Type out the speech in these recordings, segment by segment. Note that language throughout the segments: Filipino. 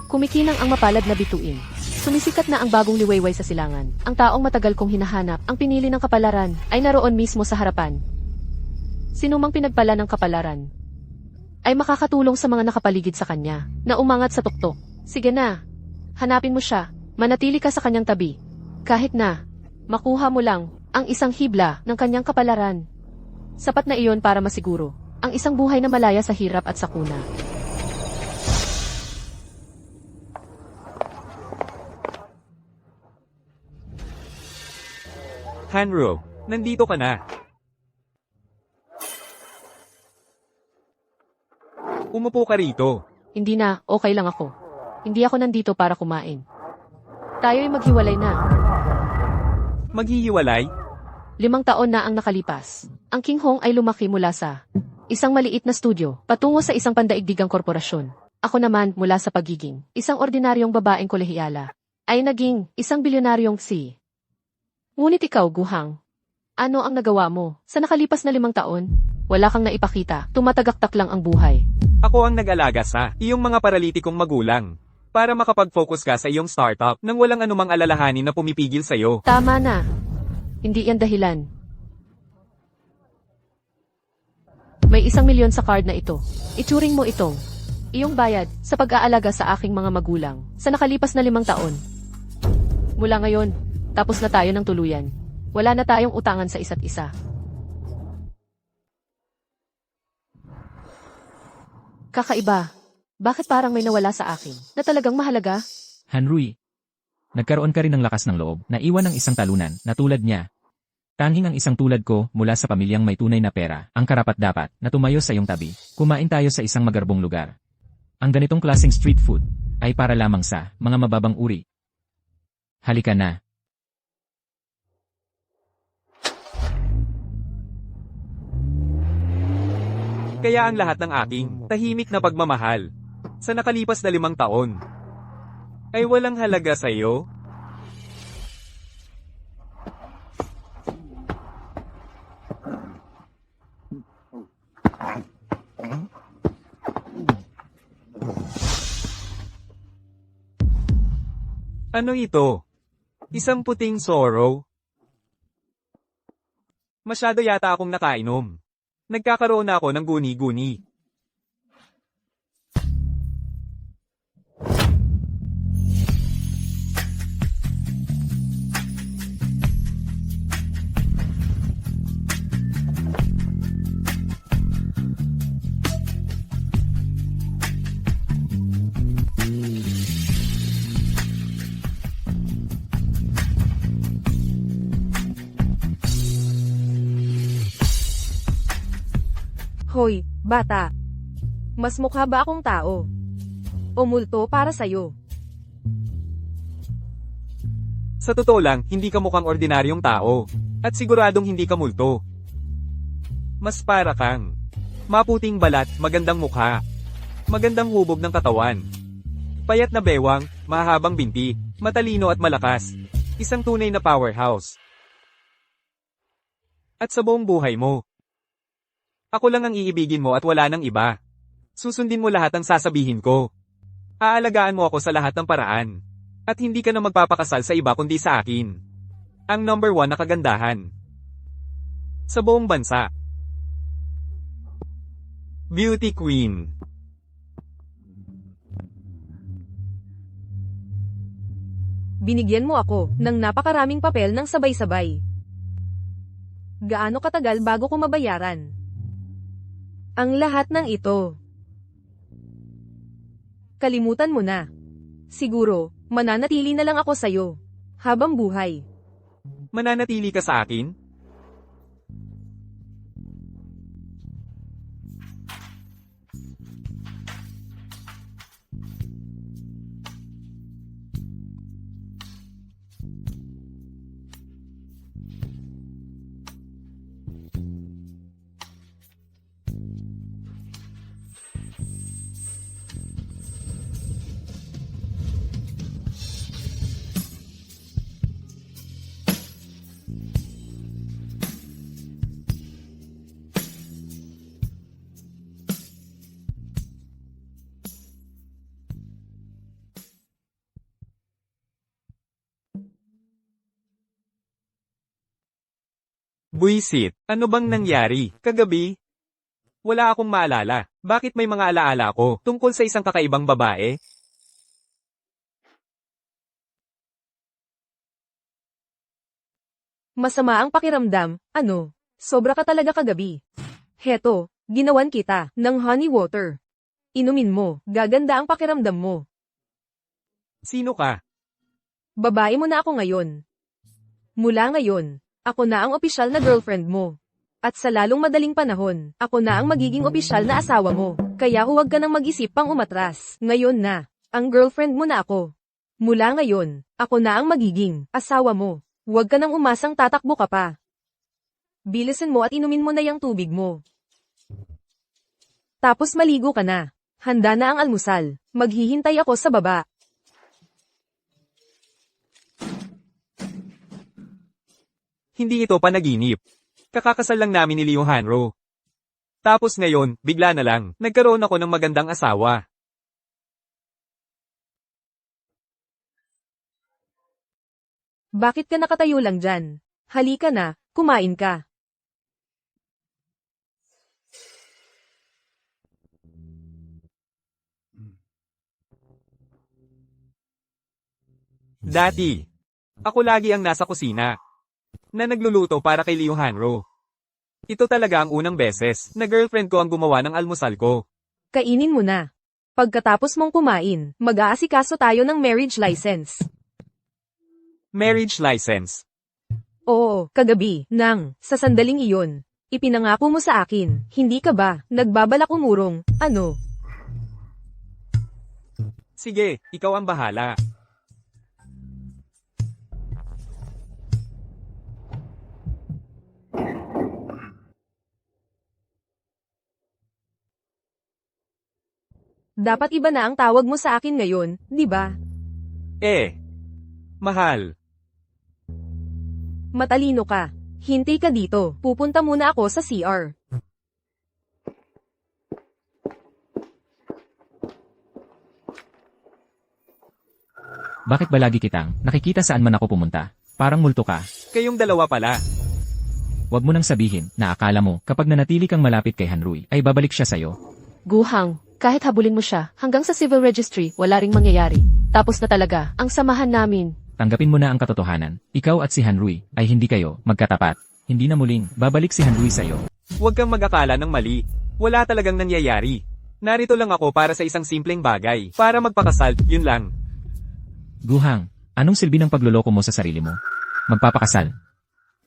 Kumikinang ang mapalad na bituin. Sumisikat na ang bagong liwayway sa silangan. Ang taong matagal kong hinahanap, ang pinili ng kapalaran, ay naroon mismo sa harapan. Sinumang pinagpala ng kapalaran ay makakatulong sa mga nakapaligid sa kanya na umangat sa tuktok. Sige na, hanapin mo siya, manatili ka sa kanyang tabi. Kahit na, makuha mo lang ang isang hibla ng kanyang kapalaran. Sapat na iyon para masiguro ang isang buhay na malaya sa hirap at sakuna. Hanro, nandito ka na. Umupo ka rito. Hindi na, okay lang ako. Hindi ako nandito para kumain. Tayo'y maghiwalay na. Maghihiwalay? 5 taon na ang nakalipas. Ang King Hong ay lumaki mula sa isang maliit na studio patungo sa isang pandaigdigang korporasyon. Ako naman mula sa pagiging isang ordinaryong babaeng kolehiyala ay naging isang bilyonaryong si. Ngunit ikaw, Guhang, ano ang nagawa mo? Sa nakalipas na 5 taon, wala kang naipakita, tumatagaktak lang ang buhay. Ako ang nag-alaga sa iyong mga paralitikong magulang para makapag-focus ka sa iyong startup nang walang anumang alalahanin na pumipigil sa'yo. Tama na. Hindi yan dahilan. May 1 milyon sa card na ito. Ituring mo itong iyong bayad sa pag-aalaga sa aking mga magulang sa nakalipas na 5 taon. Mula ngayon, tapos na tayo ng tuluyan. Wala na tayong utangan sa isa't isa. Kakaiba. Bakit parang may nawala sa akin na talagang mahalaga? Hanrui, nagkaroon ka rin ng lakas ng loob na iwan ng isang talunan na tulad niya. Tanging ang isang tulad ko mula sa pamilyang may tunay na pera, ang karapat-dapat na tumayo sa iyong tabi. Kumain tayo sa isang magarbong lugar. Ang ganitong klaseng street food ay para lamang sa mga mababang uri. Halika na. Kaya ang lahat ng aking tahimik na pagmamahal sa nakalipas na 5 taon ay walang halaga sa iyo? Ano ito? Isang puting sorrow? Masyado yata akong nakainom. Nagkakaroon na ako ng guni-guni. Hoy, bata. Mas mukha ba akong tao? O multo para sa'yo? Sa totoo lang, hindi ka mukhang ordinaryong tao. At siguradong hindi ka multo. Mas para kang maputing balat, magandang mukha. Magandang hubog ng katawan. Payat na bewang, mahabang binti, matalino at malakas. Isang tunay na powerhouse. At sa buong buhay mo, ako lang ang iibigin mo at wala nang iba. Susundin mo lahat ng sasabihin ko. Aalagaan mo ako sa lahat ng paraan. At hindi ka na magpapakasal sa iba kundi sa akin. Ang number 1 na kagandahan sa buong bansa. Beauty Queen. Binigyan mo ako ng napakaraming papel ng sabay-sabay. Gaano katagal bago ko mabayaran ang lahat ng ito? Kalimutan mo na. Siguro, mananatili na lang ako sa'yo habang buhay. Mananatili ka sa akin? Buisit, ano bang nangyari? Kagabi? Wala akong maalala. Bakit may mga alaala ko tungkol sa isang kakaibang babae? Masama ang pakiramdam, ano? Sobra ka talaga kagabi. Heto, ginawan kita ng honey water. Inumin mo, gaganda ang pakiramdam mo. Sino ka? Babae mo na ako ngayon. Mula ngayon, ako na ang opisyal na girlfriend mo. At sa lalong madaling panahon, ako na ang magiging opisyal na asawa mo. Kaya huwag ka nang mag-isip pang umatras. Ngayon na, ang girlfriend mo na ako. Mula ngayon, ako na ang magiging asawa mo. Huwag ka nang umasang tatakbo ka pa. Bilisan mo at inumin mo na yung tubig mo. Tapos maligo ka na. Handa na ang almusal. Maghihintay ako sa baba. Hindi ito panaginip. Kakakasal lang namin ni Leo Hanro. Tapos ngayon, bigla na lang, nagkaroon ako ng magandang asawa. Bakit ka nakatayo lang dyan? Halika na, kumain ka. Dati, ako lagi ang nasa kusina na nagluluto para kay Leo Hanro. Ito talaga ang unang beses na girlfriend ko ang gumawa ng almusal ko. Kainin mo na. Pagkatapos mong kumain, mag-aasikaso tayo ng marriage license. Marriage license. Oo, kagabi, sa sandaling iyon. Ipinangako mo sa akin, hindi ka ba, nagbabalak umurong, ano? Sige, ikaw ang bahala. Dapat iba na ang tawag mo sa akin ngayon, di ba? Mahal. Matalino ka. Hintay ka dito, pupunta muna ako sa CR. Bakit ba lagi kitang nakikita saan man ako pumunta? Parang multo ka. Kayong dalawa pala. Huwag mo nang sabihin na akala mo kapag nanatili kang malapit kay Hanrui ay babalik siya sa'yo. Guhang, kahit habulin mo siya, hanggang sa civil registry, wala ring mangyayari. Tapos na talaga, ang samahan namin. Tanggapin mo na ang katotohanan. Ikaw at si Hanrui ay hindi kayo magkatapat. Hindi na muling babalik si Hanrui sa'yo. Huwag kang mag-akala ng mali. Wala talagang nangyayari. Narito lang ako para sa isang simpleng bagay. Para magpakasal, yun lang. Guhang, anong silbi ng pagloloko mo sa sarili mo? Magpapakasal.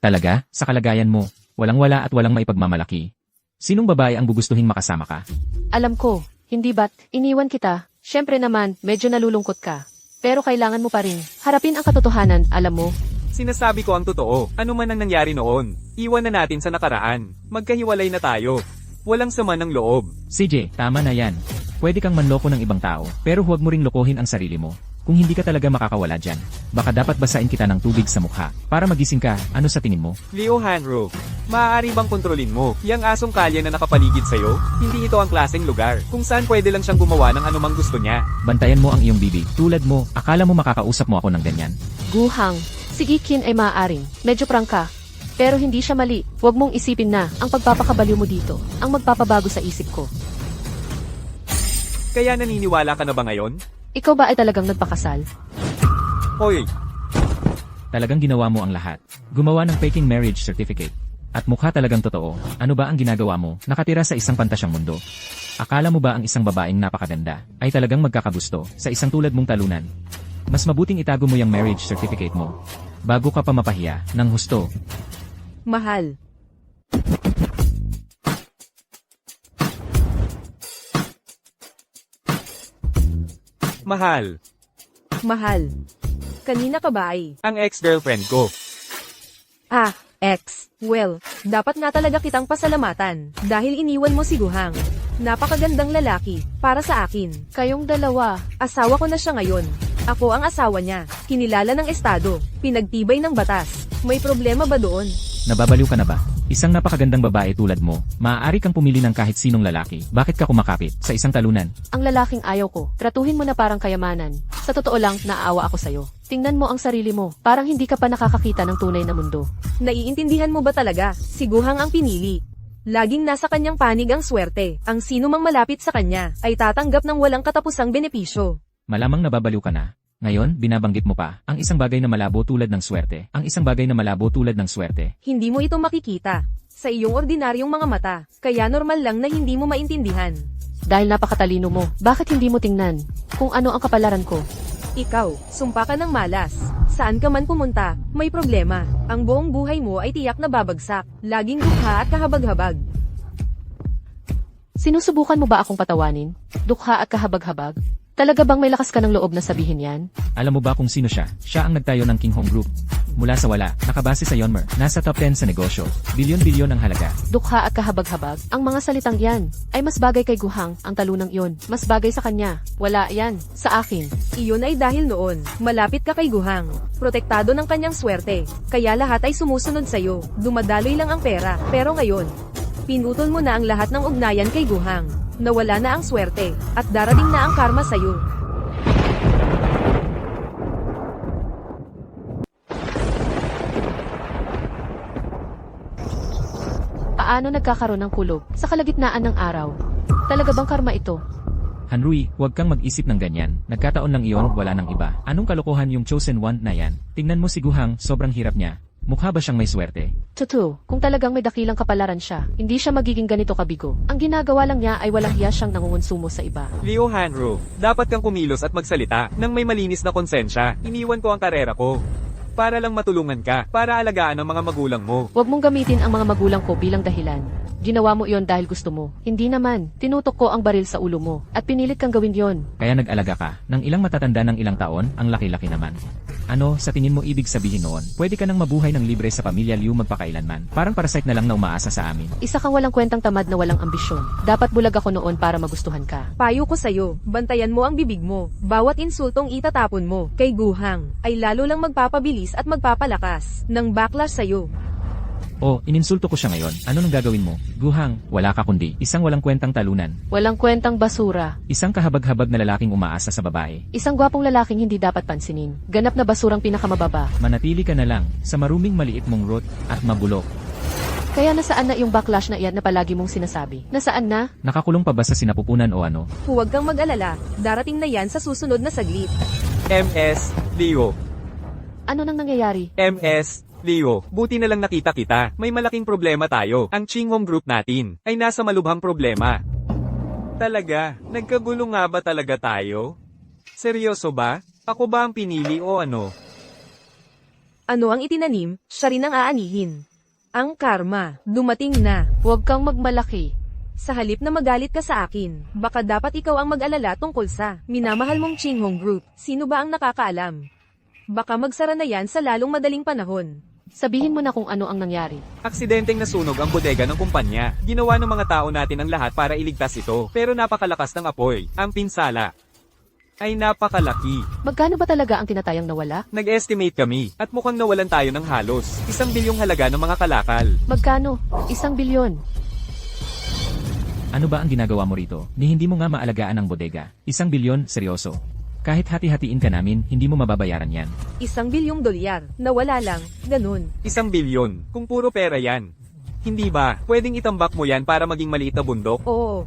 Talaga, sa kalagayan mo, walang-wala at walang maipagmamalaki. Sinong babae ang gugustuhin makasama ka? Alam ko, hindi ba't iniwan kita? Syempre naman, medyo nalulungkot ka. Pero kailangan mo pa rin harapin ang katotohanan, alam mo. Sinasabi ko ang totoo. Ano man ang nangyari noon. Iwan na natin sa nakaraan. Magkahiwalay na tayo. Walang sama ng loob. CJ, tama na yan. Pwede kang manloko ng ibang tao, pero huwag mo ring lokohin ang sarili mo. Kung hindi ka talaga makakawala dyan, baka dapat basain kita ng tubig sa mukha, para magising ka, ano sa tingin mo? Leo Hanro, maaari bang kontrolin mo yang asong kalye na nakapaligid sa'yo? Hindi ito ang klaseng lugar kung saan pwede lang siyang gumawa ng anumang gusto niya. Bantayan mo ang iyong bibig, tulad mo, akala mo makakausap mo ako ng ganyan. Guhang, si Gikin ay maaaring, medyo prangka. Pero hindi siya mali, huwag mong isipin na, ang pagpapakabaliw mo dito, ang magpapabago sa isip ko. Kaya naniniwala ka na ba ngayon? Ikaw ba ay talagang nagpakasal? Hoy, Talagang ginawa mo ang lahat. Gumawa ng faking marriage certificate. At mukha talagang totoo, ano ba ang ginagawa mo, nakatira sa isang pantasyang mundo? Akala mo ba ang isang babaeng napakaganda, ay talagang magkakagusto, sa isang tulad mong talunan? Mas mabuting itago mo yung marriage certificate mo, bago ka pa mapahiya, ng husto. Mahal. mahal. Mahal. Kanina ka ba ay? Ang ex-girlfriend ko. Ah, ex. Well, dapat nga talaga kitang pasalamatan, dahil iniwan mo si Guhang. Napakagandang lalaki, para sa akin. Kayong dalawa, Asawa ko na siya ngayon. Ako ang asawa niya, kinilala ng estado, pinagtibay ng batas. May problema ba doon? Nababaliw ka na ba? Isang napakagandang babae tulad mo, maaari kang pumili ng kahit sinong lalaki. Bakit ka kumakapit sa isang talunan? Ang lalaking ayaw ko, tratuhin mo na parang kayamanan. Sa totoo lang, naaawa ako sa'yo. Tingnan mo ang sarili mo, parang hindi ka pa nakakakita ng tunay na mundo. Naiintindihan mo ba talaga? Si Guhang ang pinili. Laging nasa kanyang panig ang swerte. Ang sino mang malapit sa kanya ay tatanggap ng walang katapusang benepisyo. Malamang nababaliw ka na. Ngayon, binabanggit mo pa, ang isang bagay na malabo tulad ng swerte. Ang isang bagay na malabo tulad ng swerte. Hindi mo ito makikita sa iyong ordinaryong mga mata, kaya normal lang na hindi mo maintindihan. Dahil napakatalino mo, bakit hindi mo tingnan kung ano ang kapalaran ko? Ikaw, sumpa ka ng malas. Saan ka man pumunta, may problema. Ang buong buhay mo ay tiyak na babagsak. Laging dukha at kahabag-habag. Sinusubukan mo ba akong patawanin? Dukha at kahabag-habag? Talaga bang may lakas ka ng loob na sabihin yan? Alam mo ba kung sino siya? Siya ang nagtayo ng King Hong Group. Mula sa wala, nakabase sa Yonmer, nasa top 10 sa negosyo. Bilyon-bilyon ang halaga. Dukha at kahabag-habag? Ang mga salitang yan ay mas bagay kay Guhang, ang talunang iyon. Mas bagay sa kanya. Wala yan. Sa akin. Iyon ay dahil noon, malapit ka kay Guhang. Protektado ng kanyang swerte. Kaya lahat ay sumusunod sa'yo. Dumadaloy lang ang pera. Pero ngayon, pinutol mo na ang lahat ng ugnayan kay Guhang. Nawala na ang swerte, at darating na ang karma sa'yo. Paano nagkakaroon ng kulog sa kalagitnaan ng araw? Talaga bang karma ito? Hanrui, huwag kang mag-isip ng ganyan. Nagkataon lang iyon, wala nang iba. Anong kalokohan yung chosen one na yan? Tingnan mo si Guhang, sobrang hirap niya. Mukha ba siyang may swerte? Totoo, kung talagang may dakilang kapalaran siya, hindi siya magiging ganito kabigo. Ang ginagawa lang niya ay walang hiya siyang nangungonsumo sa iba. Leo Hanro, dapat kang kumilos at magsalita nang may malinis na konsensya. Iniwan ko ang karera ko. Para lang matulungan ka, para alagaan ang mga magulang mo. Huwag mong gamitin ang mga magulang ko bilang dahilan. Ginawa mo iyon dahil gusto mo. Hindi naman, tinutok ko ang baril sa ulo mo, at pinilit kang gawin yon. Kaya nag-alaga ka. Ng ilang matatanda ng ilang taon, ang laki-laki naman. Ano, sa tingin mo ibig sabihin noon, pwede ka nang mabuhay ng libre sa pamilya Liu magpakailanman. Parang parasite na lang na umaasa sa amin. Isa kang walang kwentang tamad na walang ambisyon. Dapat bulag ako noon para magustuhan ka. Payo ko sa'yo, bantayan mo ang bibig mo. Bawat insultong itatapon mo kay Guhang ay lalo lang magpapabilis at magpapalakas ng backlash sa'yo. Oh, ininsulto ko siya ngayon. Ano nang gagawin mo? Guhang, wala ka kundi isang walang kwentang talunan. Walang kwentang basura. Isang kahabag-habag na lalaking umaasa sa babae. Isang gwapong lalaking hindi dapat pansinin. Ganap na basurang pinakamababa. Manatili ka na lang sa maruming maliit mong rot at mabulok. Kaya nasaan na yung backlash na iyan na palagi mong sinasabi? Nasaan na? Nakakulong pa ba sa sinapupunan o ano? Huwag kang mag-alala, darating na yan sa susunod na saglit. MS, Leo. Ano nang nangyayari? MS, Leo, buti na lang nakita kita. May malaking problema tayo. Ang Chinghong Group natin ay nasa malubhang problema. Talaga? Nagkagulo nga ba talaga tayo? Seryoso ba? Ako ba ang pinili o ano? Ano ang itinanim, siya rin ang aanihin. Ang karma, dumating na. Huwag kang magmalaki. Sa halip na magalit ka sa akin, baka dapat ikaw ang mag-alala tungkol sa minamahal mong Chinghong Group. Sino ba ang nakakaalam? Baka magsara na yan sa lalong madaling panahon. Sabihin mo na kung ano ang nangyari. Aksidenteng nasunog ang bodega ng kumpanya. Ginawa ng mga tao natin ang lahat para iligtas ito. Pero napakalakas ng apoy. Ang pinsala ay napakalaki. Magkano ba talaga ang tinatayang nawala? Nag-estimate kami at mukhang nawalan tayo ng halos 1 bilyong halaga ng mga kalakal. Magkano? 1 bilyon. Ano ba ang ginagawa mo rito? Ni hindi mo nga maalagaan ang bodega. 1 bilyon, seryoso. Kahit hati-hatiin ka namin, hindi mo mababayaran yan. 1 bilyong dolyar, nawala lang, ganun. 1 bilyon, kung puro pera yan. Hindi ba, pwedeng itambak mo yan para maging maliit na bundok? Oo,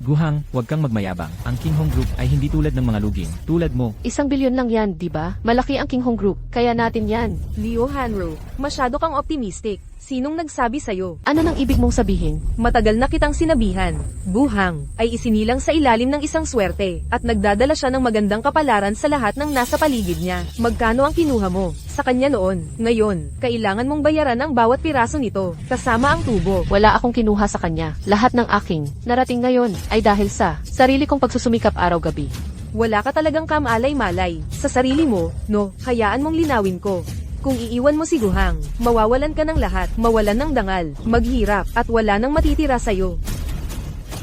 Guhang, huwag kang magmayabang. Ang King Hong Group ay hindi tulad ng mga luging. Tulad mo. 1 bilyon lang yan, di ba? Malaki ang King Hong Group, kaya natin yan. Leo Hanro, masyado kang optimistic. Sinong nagsabi sa'yo? Ano nang ibig mong sabihin? Matagal na kitang sinabihan. Guhang ay isinilang sa ilalim ng isang swerte at nagdadala siya ng magandang kapalaran sa lahat ng nasa paligid niya. Magkano ang kinuha mo sa kanya noon? Ngayon, kailangan mong bayaran ang bawat piraso nito, kasama ang tubo. Wala akong kinuha sa kanya. Lahat ng aking narating ngayon ay dahil sa sarili kong pagsusumikap araw-gabi. Wala ka talagang kamalay-malay sa sarili mo, no? Hayaan mong linawin ko. Kung iiwan mo si Guhang, mawawalan ka ng lahat, mawalan ng dangal, maghirap, at wala nang matitira sa'yo.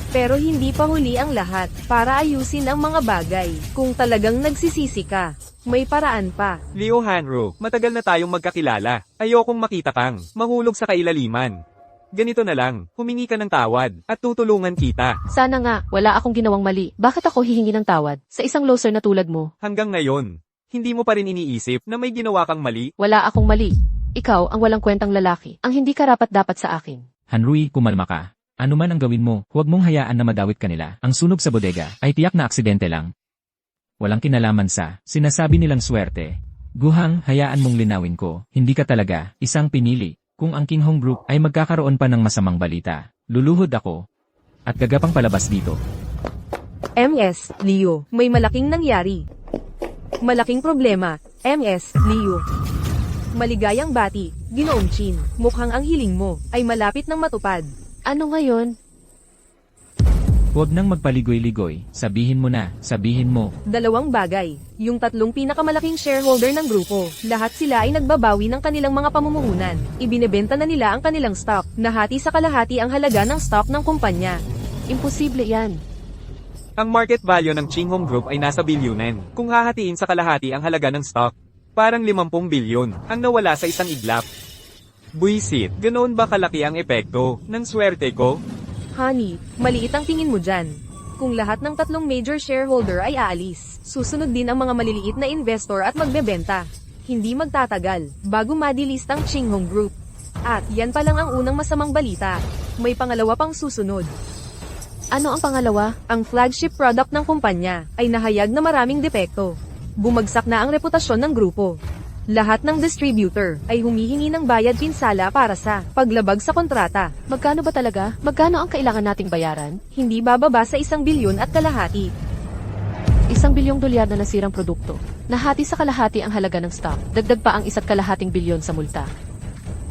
Pero hindi pa huli ang lahat, para ayusin ang mga bagay. Kung talagang nagsisisi ka, may paraan pa. Leo Hanro, matagal na tayong magkakilala. Ayokong makita kang mahulog sa kailaliman. Ganito na lang, humingi ka ng tawad, at tutulungan kita. Sana nga, wala akong ginawang mali. Bakit ako hihingi ng tawad? Sa isang loser na tulad mo, Hanggang ngayon, hindi mo pa rin iniisip na may ginawa kang mali? wala akong mali. Ikaw ang walang kwentang lalaki, ang hindi karapat-dapat sa akin. Hanrui, kumalma ka. Ano man ang gawin mo, huwag mong hayaan na madawit ka nila. Ang sunog sa bodega ay tiyak na aksidente lang. Walang kinalaman sa sinasabi nilang swerte. Guhang, hayaan mong linawin ko, hindi ka talaga isang pinili. Kung ang King Hong Group ay magkakaroon pa ng masamang balita, luluhod ako at gagapang palabas dito. MS, Leo, may malaking nangyari. Malaking problema, MS, Leo. Maligayang bati, Ginoong Chin, mukhang ang hiling mo ay malapit ng matupad. Ano ngayon? Huwag nang magpaligoy-ligoy, sabihin mo. Dalawang bagay, yung tatlong pinakamalaking shareholder ng grupo, lahat sila ay nagbabawi ng kanilang mga pamumuhunan. Ibinebenta na nila ang kanilang stock, nahati sa kalahati ang halaga ng stock ng kumpanya. Imposible yan. Ang market value ng Ching Hong Group ay nasa bilyunen. Kung hahatiin sa kalahati ang halaga ng stock, parang 50 bilyon ang nawala sa isang iglap. Buisit, ganoon ba kalaki ang epekto ng swerte ko? Honey, maliit ang tingin mo dyan. Kung lahat ng tatlong major shareholder ay aalis, susunod din ang mga maliliit na investor at magbebenta. Hindi magtatagal, bago madilist ang Ching Hong Group. At yan pa lang ang unang masamang balita. May pangalawa pang susunod. Ano ang pangalawa? Ang flagship product ng kumpanya ay nahayag na maraming depekto. Bumagsak na ang reputasyon ng grupo. Lahat ng distributor ay humihingi ng bayad pinsala para sa paglabag sa kontrata. Magkano ba talaga? Magkano ang kailangan nating bayaran? Hindi bababa sa 1 bilyon at kalahati. 1 bilyong dolyar na nasirang produkto. Nahati sa kalahati ang halaga ng stock. Dagdag pa ang 1.5 bilyon sa multa.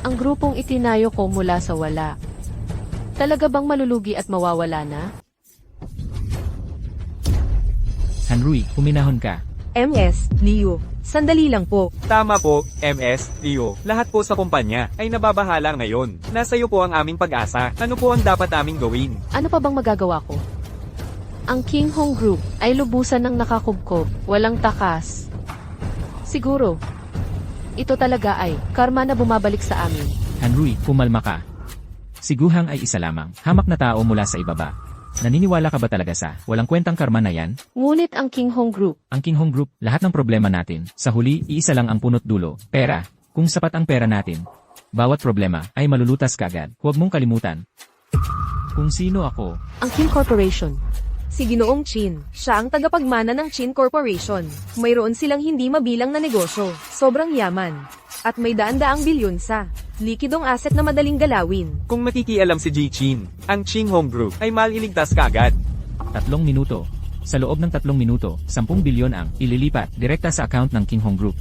Ang grupong itinayo ko mula sa wala. Talaga bang malulugi at mawawala na? Hanrui, huminahon ka. MS, Leo, sandali lang po. Tama po, MS, Leo. Lahat po sa kumpanya ay nababahala ngayon. Nasa iyo po ang aming pag-asa. Ano po ang dapat naming gawin? Ano pa bang magagawa ko? Ang King Hong Group ay lubusan ng nakakubkob, walang takas. Siguro, ito talaga ay karma na bumabalik sa amin. Hanrui, kumalma ka. Si Guhang ay isa lamang, hamak na tao mula sa ibaba. Naniniwala ka ba talaga sa walang kwentang karma na yan? Ngunit ang King Hong Group, Ang King Hong Group, lahat ng problema natin, sa huli, iisa lang ang punot dulo, pera. Kung sapat ang pera natin, bawat problema ay malulutas kaagad. Huwag mong kalimutan. Kung sino ako, ang King Corporation, Si Ginoong Chin, siya ang tagapagmana ng Chin Corporation. Mayroon silang hindi mabilang na negosyo, sobrang yaman. At may daan-daang bilyon sa likidong asset na madaling galawin. Kung makikialam si Ji Chin, ang Ching Hong Group ay maliligtas kaagad. 3 minuto. Sa loob ng 3 minuto, 10 bilyon ang ililipat direkta sa account ng King Hong Group.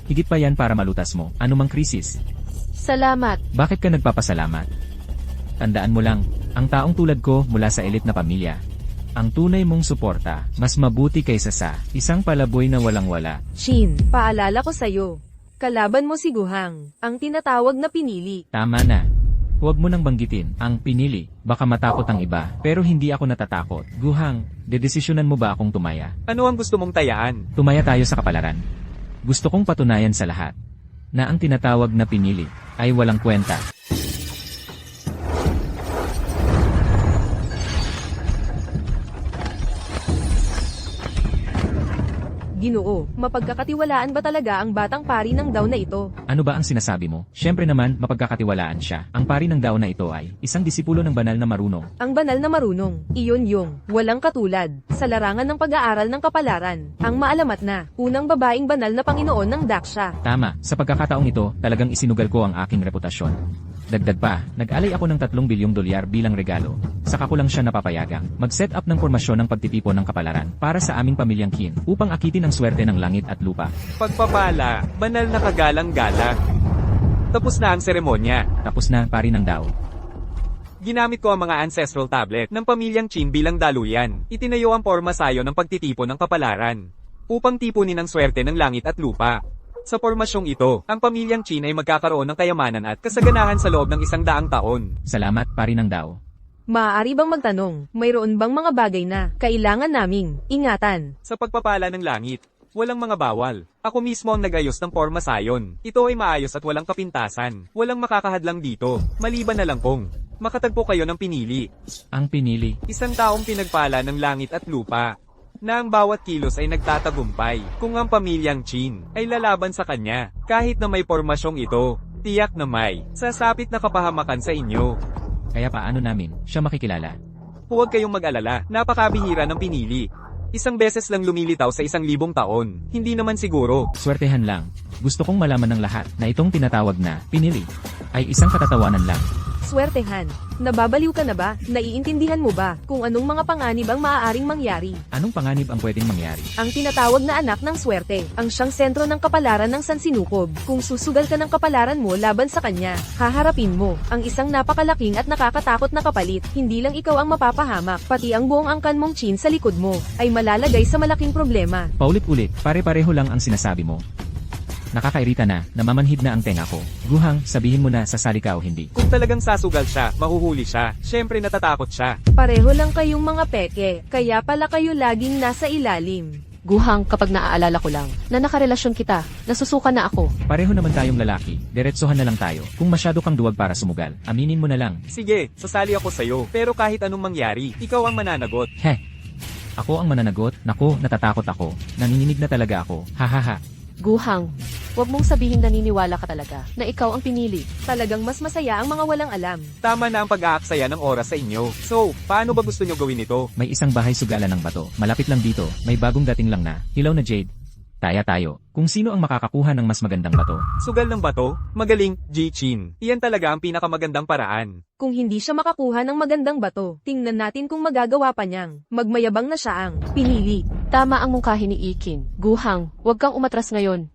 Higit pa yan para malutas mo, anumang krisis. salamat. Bakit ka nagpapasalamat? Tandaan mo lang, ang taong tulad ko mula sa elite na pamilya. Ang tunay mong suporta, mas mabuti kaysa sa isang palaboy na walang-wala. Chin, paalala ko sa'yo. Kalaban mo si Guhang, ang tinatawag na pinili. Tama na. Huwag mo nang banggitin ang pinili. Baka matakot ang iba, pero hindi ako natatakot. Guhang, dedesisyonan mo ba akong tumaya? Ano ang gusto mong tayaan? Tumaya tayo sa kapalaran. Gusto kong patunayan sa lahat na ang tinatawag na pinili ay walang kwenta. Ginoo, mapagkakatiwalaan ba talaga ang batang pari ng daw na ito? Ano ba ang sinasabi mo? Siyempre naman, mapagkakatiwalaan siya. Ang pari ng Dao na ito ay isang disipulo ng banal na marunong. Ang banal na marunong, iyon yung walang katulad sa larangan ng pag-aaral ng kapalaran. Ang maalamat na, unang babaeng banal na Panginoon ng Daksha. Tama, sa pagkakataong ito, talagang isinugal ko ang aking reputasyon. Dagdag pa, nag-alay ako ng 3 bilyong dolyar bilang regalo. Saka ko lang siya napapayagang mag-set up ng formasyon ng pagtitipon ng kapalaran para sa aming pamilyang Qin upang akitin ang swerte ng langit at lupa. Pagpapala, banal na kagalang-galang. Tapos na ang seremonya. Tapos na, pari ng Dao. Ginamit ko ang mga ancestral tablet ng pamilyang Qin bilang daluyan. Itinayo ang porma sayo ng pagtitipon ng kapalaran upang tipunin ang swerte ng langit at lupa. Sa pormasyong ito, ang pamilyang Qin ay magkakaroon ng kayamanan at kasaganahan sa loob ng 100 taon. Salamat, pari ng Dao. Maaari bang magtanong, mayroon bang mga bagay na kailangan naming ingatan? Sa pagpapala ng langit, walang mga bawal. Ako mismo ang nag-ayos ng forma sayon. Ito ay maayos at walang kapintasan. Walang makakahadlang dito. Maliban na lang kung makatagpo kayo ng pinili. Ang pinili. Isang taong pinagpala ng langit at lupa, na ang bawat kilos ay nagtatagumpay. Kung ang pamilyang Chin ay lalaban sa kanya, kahit na may pormasyong ito, tiyak na may sasapit na kapahamakan sa inyo. Kaya paano namin siya makikilala? Huwag kayong mag-alala, napakabihira ng pinili. Isang beses lang lumilitaw sa 1,000 taon, hindi naman siguro. Swertehan lang. Gusto kong malaman ng lahat na itong tinatawag na pinili ay isang katatawanan lang. Swertehan. Nababaliw ka na ba? Naiintindihan mo ba kung anong mga panganib ang maaaring mangyari? Anong panganib ang pwedeng mangyari? Ang tinatawag na anak ng swerte, ang siyang sentro ng kapalaran ng sansinukob. Kung susugal ka ng kapalaran mo laban sa kanya, haharapin mo ang isang napakalaking at nakakatakot na kapalit. Hindi lang ikaw ang mapapahamak, pati ang buong angkan mong Chin sa likod mo ay malalagay sa malaking problema. Paulit-ulit, pare-pareho lang ang sinasabi mo. Nakakairita na, namamanhid na ang tenga ko. Guhang, sabihin mo na sasali ka o hindi. Kung talagang sasugal siya, mahuhuli siya. Siyempre natatakot siya. Pareho lang kayong mga peke, kaya pala kayo laging nasa ilalim. Guhang, kapag naaalala ko lang, na nakarelasyon kita, nasusuka na ako. Pareho naman tayong lalaki, diretsohan na lang tayo. Kung masyado kang duwag para sumugal, aminin mo na lang. Sige, sasali ako sa'yo. Pero kahit anong mangyari, ikaw ang mananagot. Heh. Ako ang mananagot, naku, natatakot ako. Nanginginig na talaga ako, hahaha. Guhang, huwag mong sabihin naniniwala ka talaga na ikaw ang pinili. Talagang mas masaya ang mga walang alam. Tama na ang pag-aaksaya ng oras sa inyo. So, paano ba gusto nyo gawin ito? May isang bahay sugalan ng bato, malapit lang dito, may bagong dating lang na, hilaw na jade. Taya tayo, kung sino ang makakakuha ng mas magandang bato. Sugal ng bato? Magaling, Ji-Chin. Iyan talaga ang pinakamagandang paraan. Kung hindi siya makakuha ng magandang bato, tingnan natin kung magagawa pa niyang magmayabang na siya ang pinili. Tama ang mungkahi ni Ikin. Guhang, huwag kang umatras ngayon.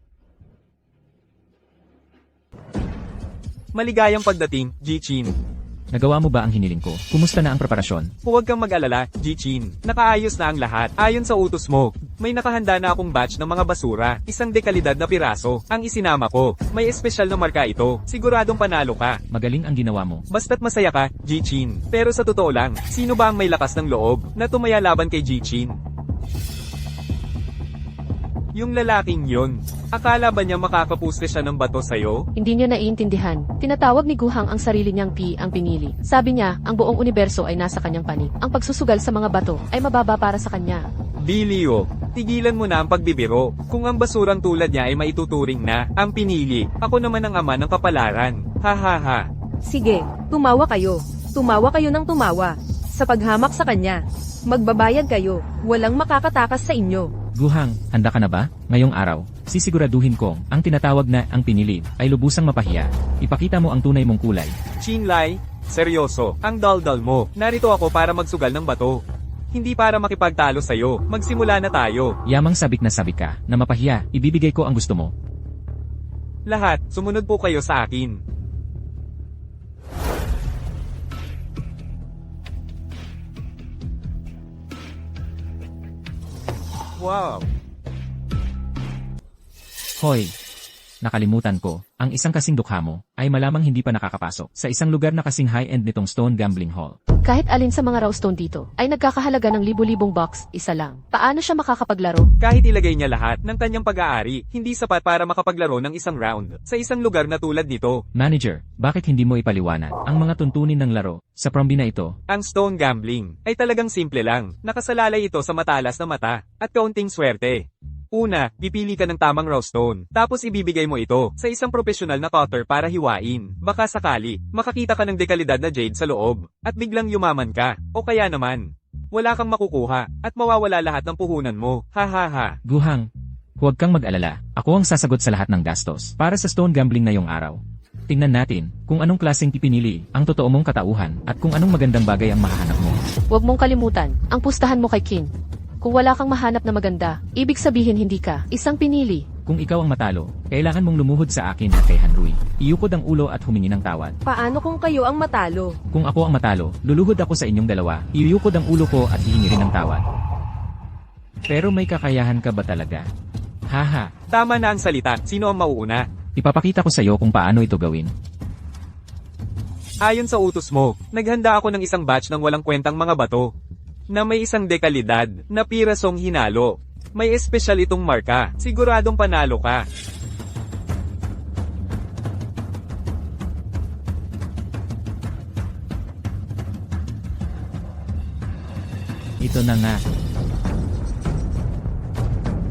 Maligayang pagdating, Ji-Chin. Nagawa mo ba ang hiniling ko? Kumusta na ang preparasyon? Huwag kang mag-alala, Ji-Chin. Nakaayos na ang lahat. Ayon sa utos mo, may nakahanda na akong batch ng mga basura. Isang dekalidad na piraso. Ang isinama ko. May espesyal na marka ito. Siguradong panalo ka. Magaling ang ginawa mo. Basta't masaya ka, Ji-Chin. Pero sa totoo lang, sino ba ang may lakas ng loob na tumaya laban kay Ji-Chin? Yung lalaking yun. Akala ba niya makakapuste siya ng bato sa'yo? Hindi niya naiintindihan. Tinatawag ni Guhang ang sarili niyang ang pinili. Sabi niya, ang buong universo ay nasa kanyang panig. Ang pagsusugal sa mga bato ay mababa para sa kanya. Bilio, tigilan mo na ang pagbibiro. Kung ang basurang tulad niya ay maituturing na ang pinili, ako naman ang ama ng kapalaran. Ha ha ha. Sige, tumawa kayo. Tumawa kayo ng tumawa. Sa paghamak sa kanya, magbabayad kayo. Walang makakatakas sa inyo. Guhang, handa ka na ba? Ngayong araw, sisiguraduhin kong ang tinatawag na ang pinili ay lubusang mapahiya. Ipakita mo ang tunay mong kulay. Chinlay, seryoso, ang daldal mo. Narito ako para magsugal ng bato. Hindi para makipagtalo sa'yo. Magsimula na tayo. Yamang sabik ka, na mapahiya, ibibigay ko ang gusto mo. Lahat, sumunod po kayo sa akin. Wow! Hoy! Nakalimutan ko, ang isang kasing dukha mo ay malamang hindi pa nakakapasok sa isang lugar na kasing high-end nitong Stone Gambling Hall. Kahit alin sa mga Rawstone dito, ay nagkakahalaga ng libu-libong box, isa lang. Paano siya makakapaglaro? Kahit ilagay niya lahat ng kanyang pag-aari, hindi sapat para makapaglaro ng isang round sa isang lugar na tulad nito. Manager, bakit hindi mo ipaliwanag ang mga tuntunin ng laro sa prombi na ito? Ang Stone Gambling ay talagang simple lang. Nakasalalay ito sa matalas na mata at kaunting swerte. Una, pipili ka ng tamang Rawstone, tapos ibibigay mo ito sa isang profesional na cutter para hiwain. Baka sakali, makakita ka ng dekalidad na jade sa loob, at biglang yumaman ka, o kaya naman, wala kang makukuha, at mawawala lahat ng puhunan mo, ha ha ha. Guhang, huwag kang mag-alala, ako ang sasagot sa lahat ng gastos para sa Stone Gambling na yung araw. Tingnan natin kung anong klaseng pipinili ang totoo mong katauhan at kung anong magandang bagay ang mahahanap mo. Huwag mong kalimutan, ang pustahan mo kay Kin. Kung wala kang mahanap na maganda, ibig sabihin hindi ka isang pinili. Kung ikaw ang matalo, kailangan mong lumuhod sa akin at kay Hanrui. Iukod ang ulo at humingi ng tawad. Paano kung kayo ang matalo? Kung ako ang matalo, luluhod ako sa inyong dalawa, iuyukod ang ulo ko at hihingi rin ng tawad. Pero may kakayahan ka ba talaga? Haha, Tama na ang salita, sino ang mauuna? ipapakita ko sa iyo kung paano ito gawin. Ayon sa utos mo, naghanda ako ng isang batch ng walang kwentang mga bato. Na may isang dekalidad, na pirasong hinalo. May espesyal itong marka, siguradong panalo ka. Ito na nga.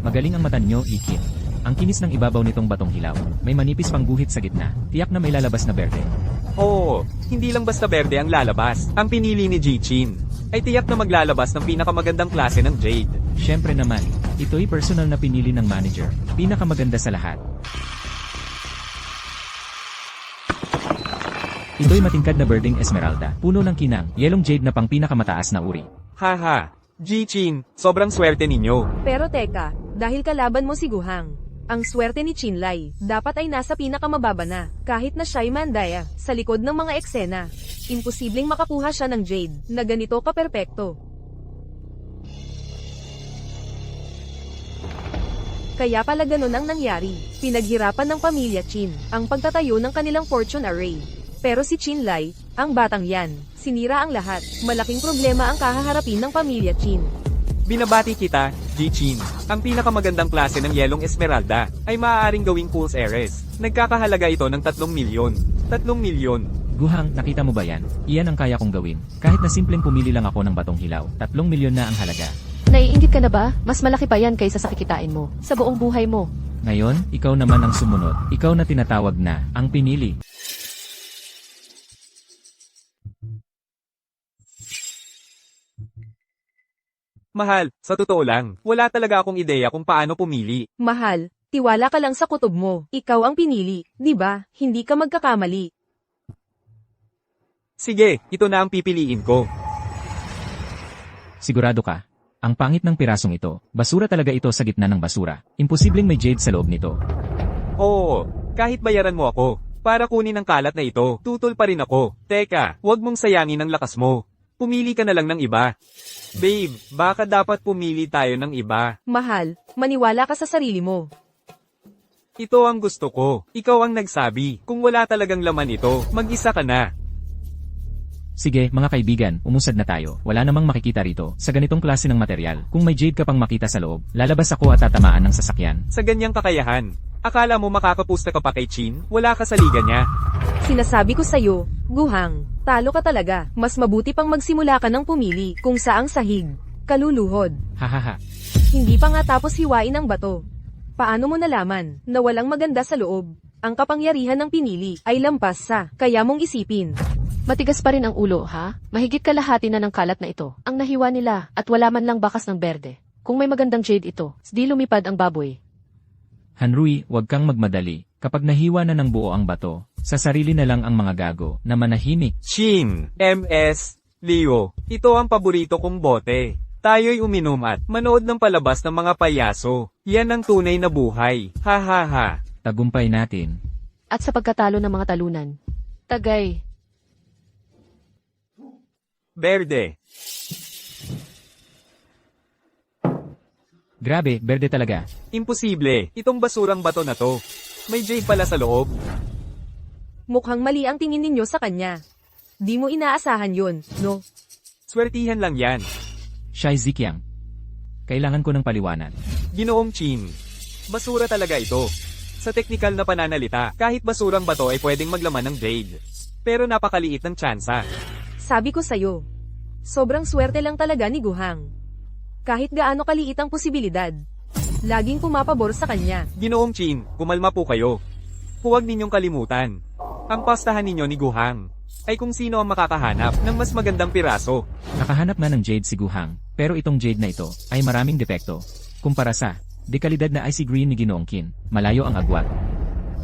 Magaling ang mata niyo, Ikin. Ang kinis ng ibabaw nitong batong hilaw. May manipis pang guhit sa gitna. Tiyak na may lalabas na berde. Oo, hindi lang basta berde ang lalabas. Ang pinili ni Jichin ay tiyak na maglalabas ng pinakamagandang klase ng jade. Siyempre naman, ito'y personal na pinili ng manager. Pinakamaganda sa lahat. Ito'y matingkad na berdeng esmeralda. Puno ng kinang, yelong jade na pang pinakamataas na uri. Haha, Jichin, sobrang swerte ninyo. Pero teka, dahil kalaban mo si Guhang, ang swerte ni Chinlay, dapat ay nasa pinakamababa na, kahit na siya'y mandaya, sa likod ng mga eksena. Imposibleng makakuha siya ng jade, na ganito kaperpekto. Kaya pala ganun ang nangyari, pinaghirapan ng pamilya Chin, ang pagtatayo ng kanilang fortune array. Pero si Chinlay, ang batang yan, sinira ang lahat, malaking problema ang kahaharapin ng pamilya Chin. Binabati kita, Jichin. Ang pinakamagandang klase ng yelong esmeralda ay maaaring gawing fool's heiress. Nagkakahalaga ito ng 3 milyon. 3 milyon. Guhang, nakita mo ba yan? Iyan ang kaya kong gawin. Kahit na simpleng pumili lang ako ng batong hilaw, 3 milyon na ang halaga. Naiinggit ka na ba? Mas malaki pa yan kaysa sa kikitain mo, sa buong buhay mo. Ngayon, ikaw naman ang sumunod. Ikaw na tinatawag na, ang pinili. Mahal, sa totoo lang, wala talaga akong ideya kung paano pumili. Mahal, tiwala ka lang sa kutob mo, ikaw ang pinili, di ba? Hindi ka magkakamali. Sige, ito na ang pipiliin ko. Sigurado ka? Ang pangit ng pirasong ito, basura talaga ito sa gitna ng basura. Imposibleng may jade sa loob nito. Oo, kahit bayaran mo ako, para kunin ang kalat na ito, tutol pa rin ako. Teka, huwag mong sayangin ang lakas mo. Pumili ka na lang ng iba. Babe, baka dapat pumili tayo ng iba. Mahal, maniwala ka sa sarili mo. Ito ang gusto ko. Ikaw ang nagsabi. Kung wala talagang laman ito, mag-isa ka na. Sige, mga kaibigan, umusad na tayo. Wala namang makikita rito, sa ganitong klase ng material. Kung may jade ka pang makita sa loob, lalabas ako at tatamaan ng sasakyan. Sa ganyang kakayahan, akala mo makakapusta ka pa kay Chin? Wala ka sa liga niya. Sinasabi ko sa'yo, Guhang, talo ka talaga. Mas mabuti pang magsimula ka ng pumili kung saang sahig. Kaluluhod. Hahaha. Hindi pa nga tapos hiwain ang bato. Paano mo nalaman na walang maganda sa loob? Ang kapangyarihan ng pinili ay lampas sa kaya mong isipin. Matigas pa rin ang ulo, ha? Mahigit kalahati na ng kalat na ito. Ang nahiwa nila, at wala man lang bakas ng berde. Kung may magandang jade ito, di lumipad ang baboy. Hanrui, huwag kang magmadali. Kapag nahiwa na ng buo ang bato, sa sarili na lang ang mga gago na manahimik. Chin, MS, Leo, ito ang paborito kong bote. Tayo'y uminom at manood ng palabas ng mga payaso. Yan ang tunay na buhay. Ha ha ha. Tagumpay natin. At sa pagkatalo ng mga talunan. Tagay. Berde. Grabe, berde talaga. Imposible. Itong basurang bato na to. May jade pala sa loob. Mukhang mali ang tingin ninyo sa kanya. Di mo inaasahan yun, no? Swertihan lang yan. Shai Zikyang. Kailangan ko ng paliwanag. Ginoong Chin. Basura talaga ito. Sa teknikal na pananalita, kahit basurang bato ay pwedeng maglaman ng jade. Pero napakaliit ng tsansa. Sabi ko sa'yo, sobrang swerte lang talaga ni Guhang. Kahit gaano kaliit ang posibilidad, laging pumapabor sa kanya. Ginoong Chin, kumalma po kayo. Huwag ninyong kalimutan. Ang pastahan ninyo ni Guhang ay kung sino ang makakahanap ng mas magandang piraso. Nakahanap na ng jade si Guhang, pero itong jade na ito ay maraming depekto. Kumpara sa dekalidad na icy green ni Ginoong Qin, malayo ang agwat.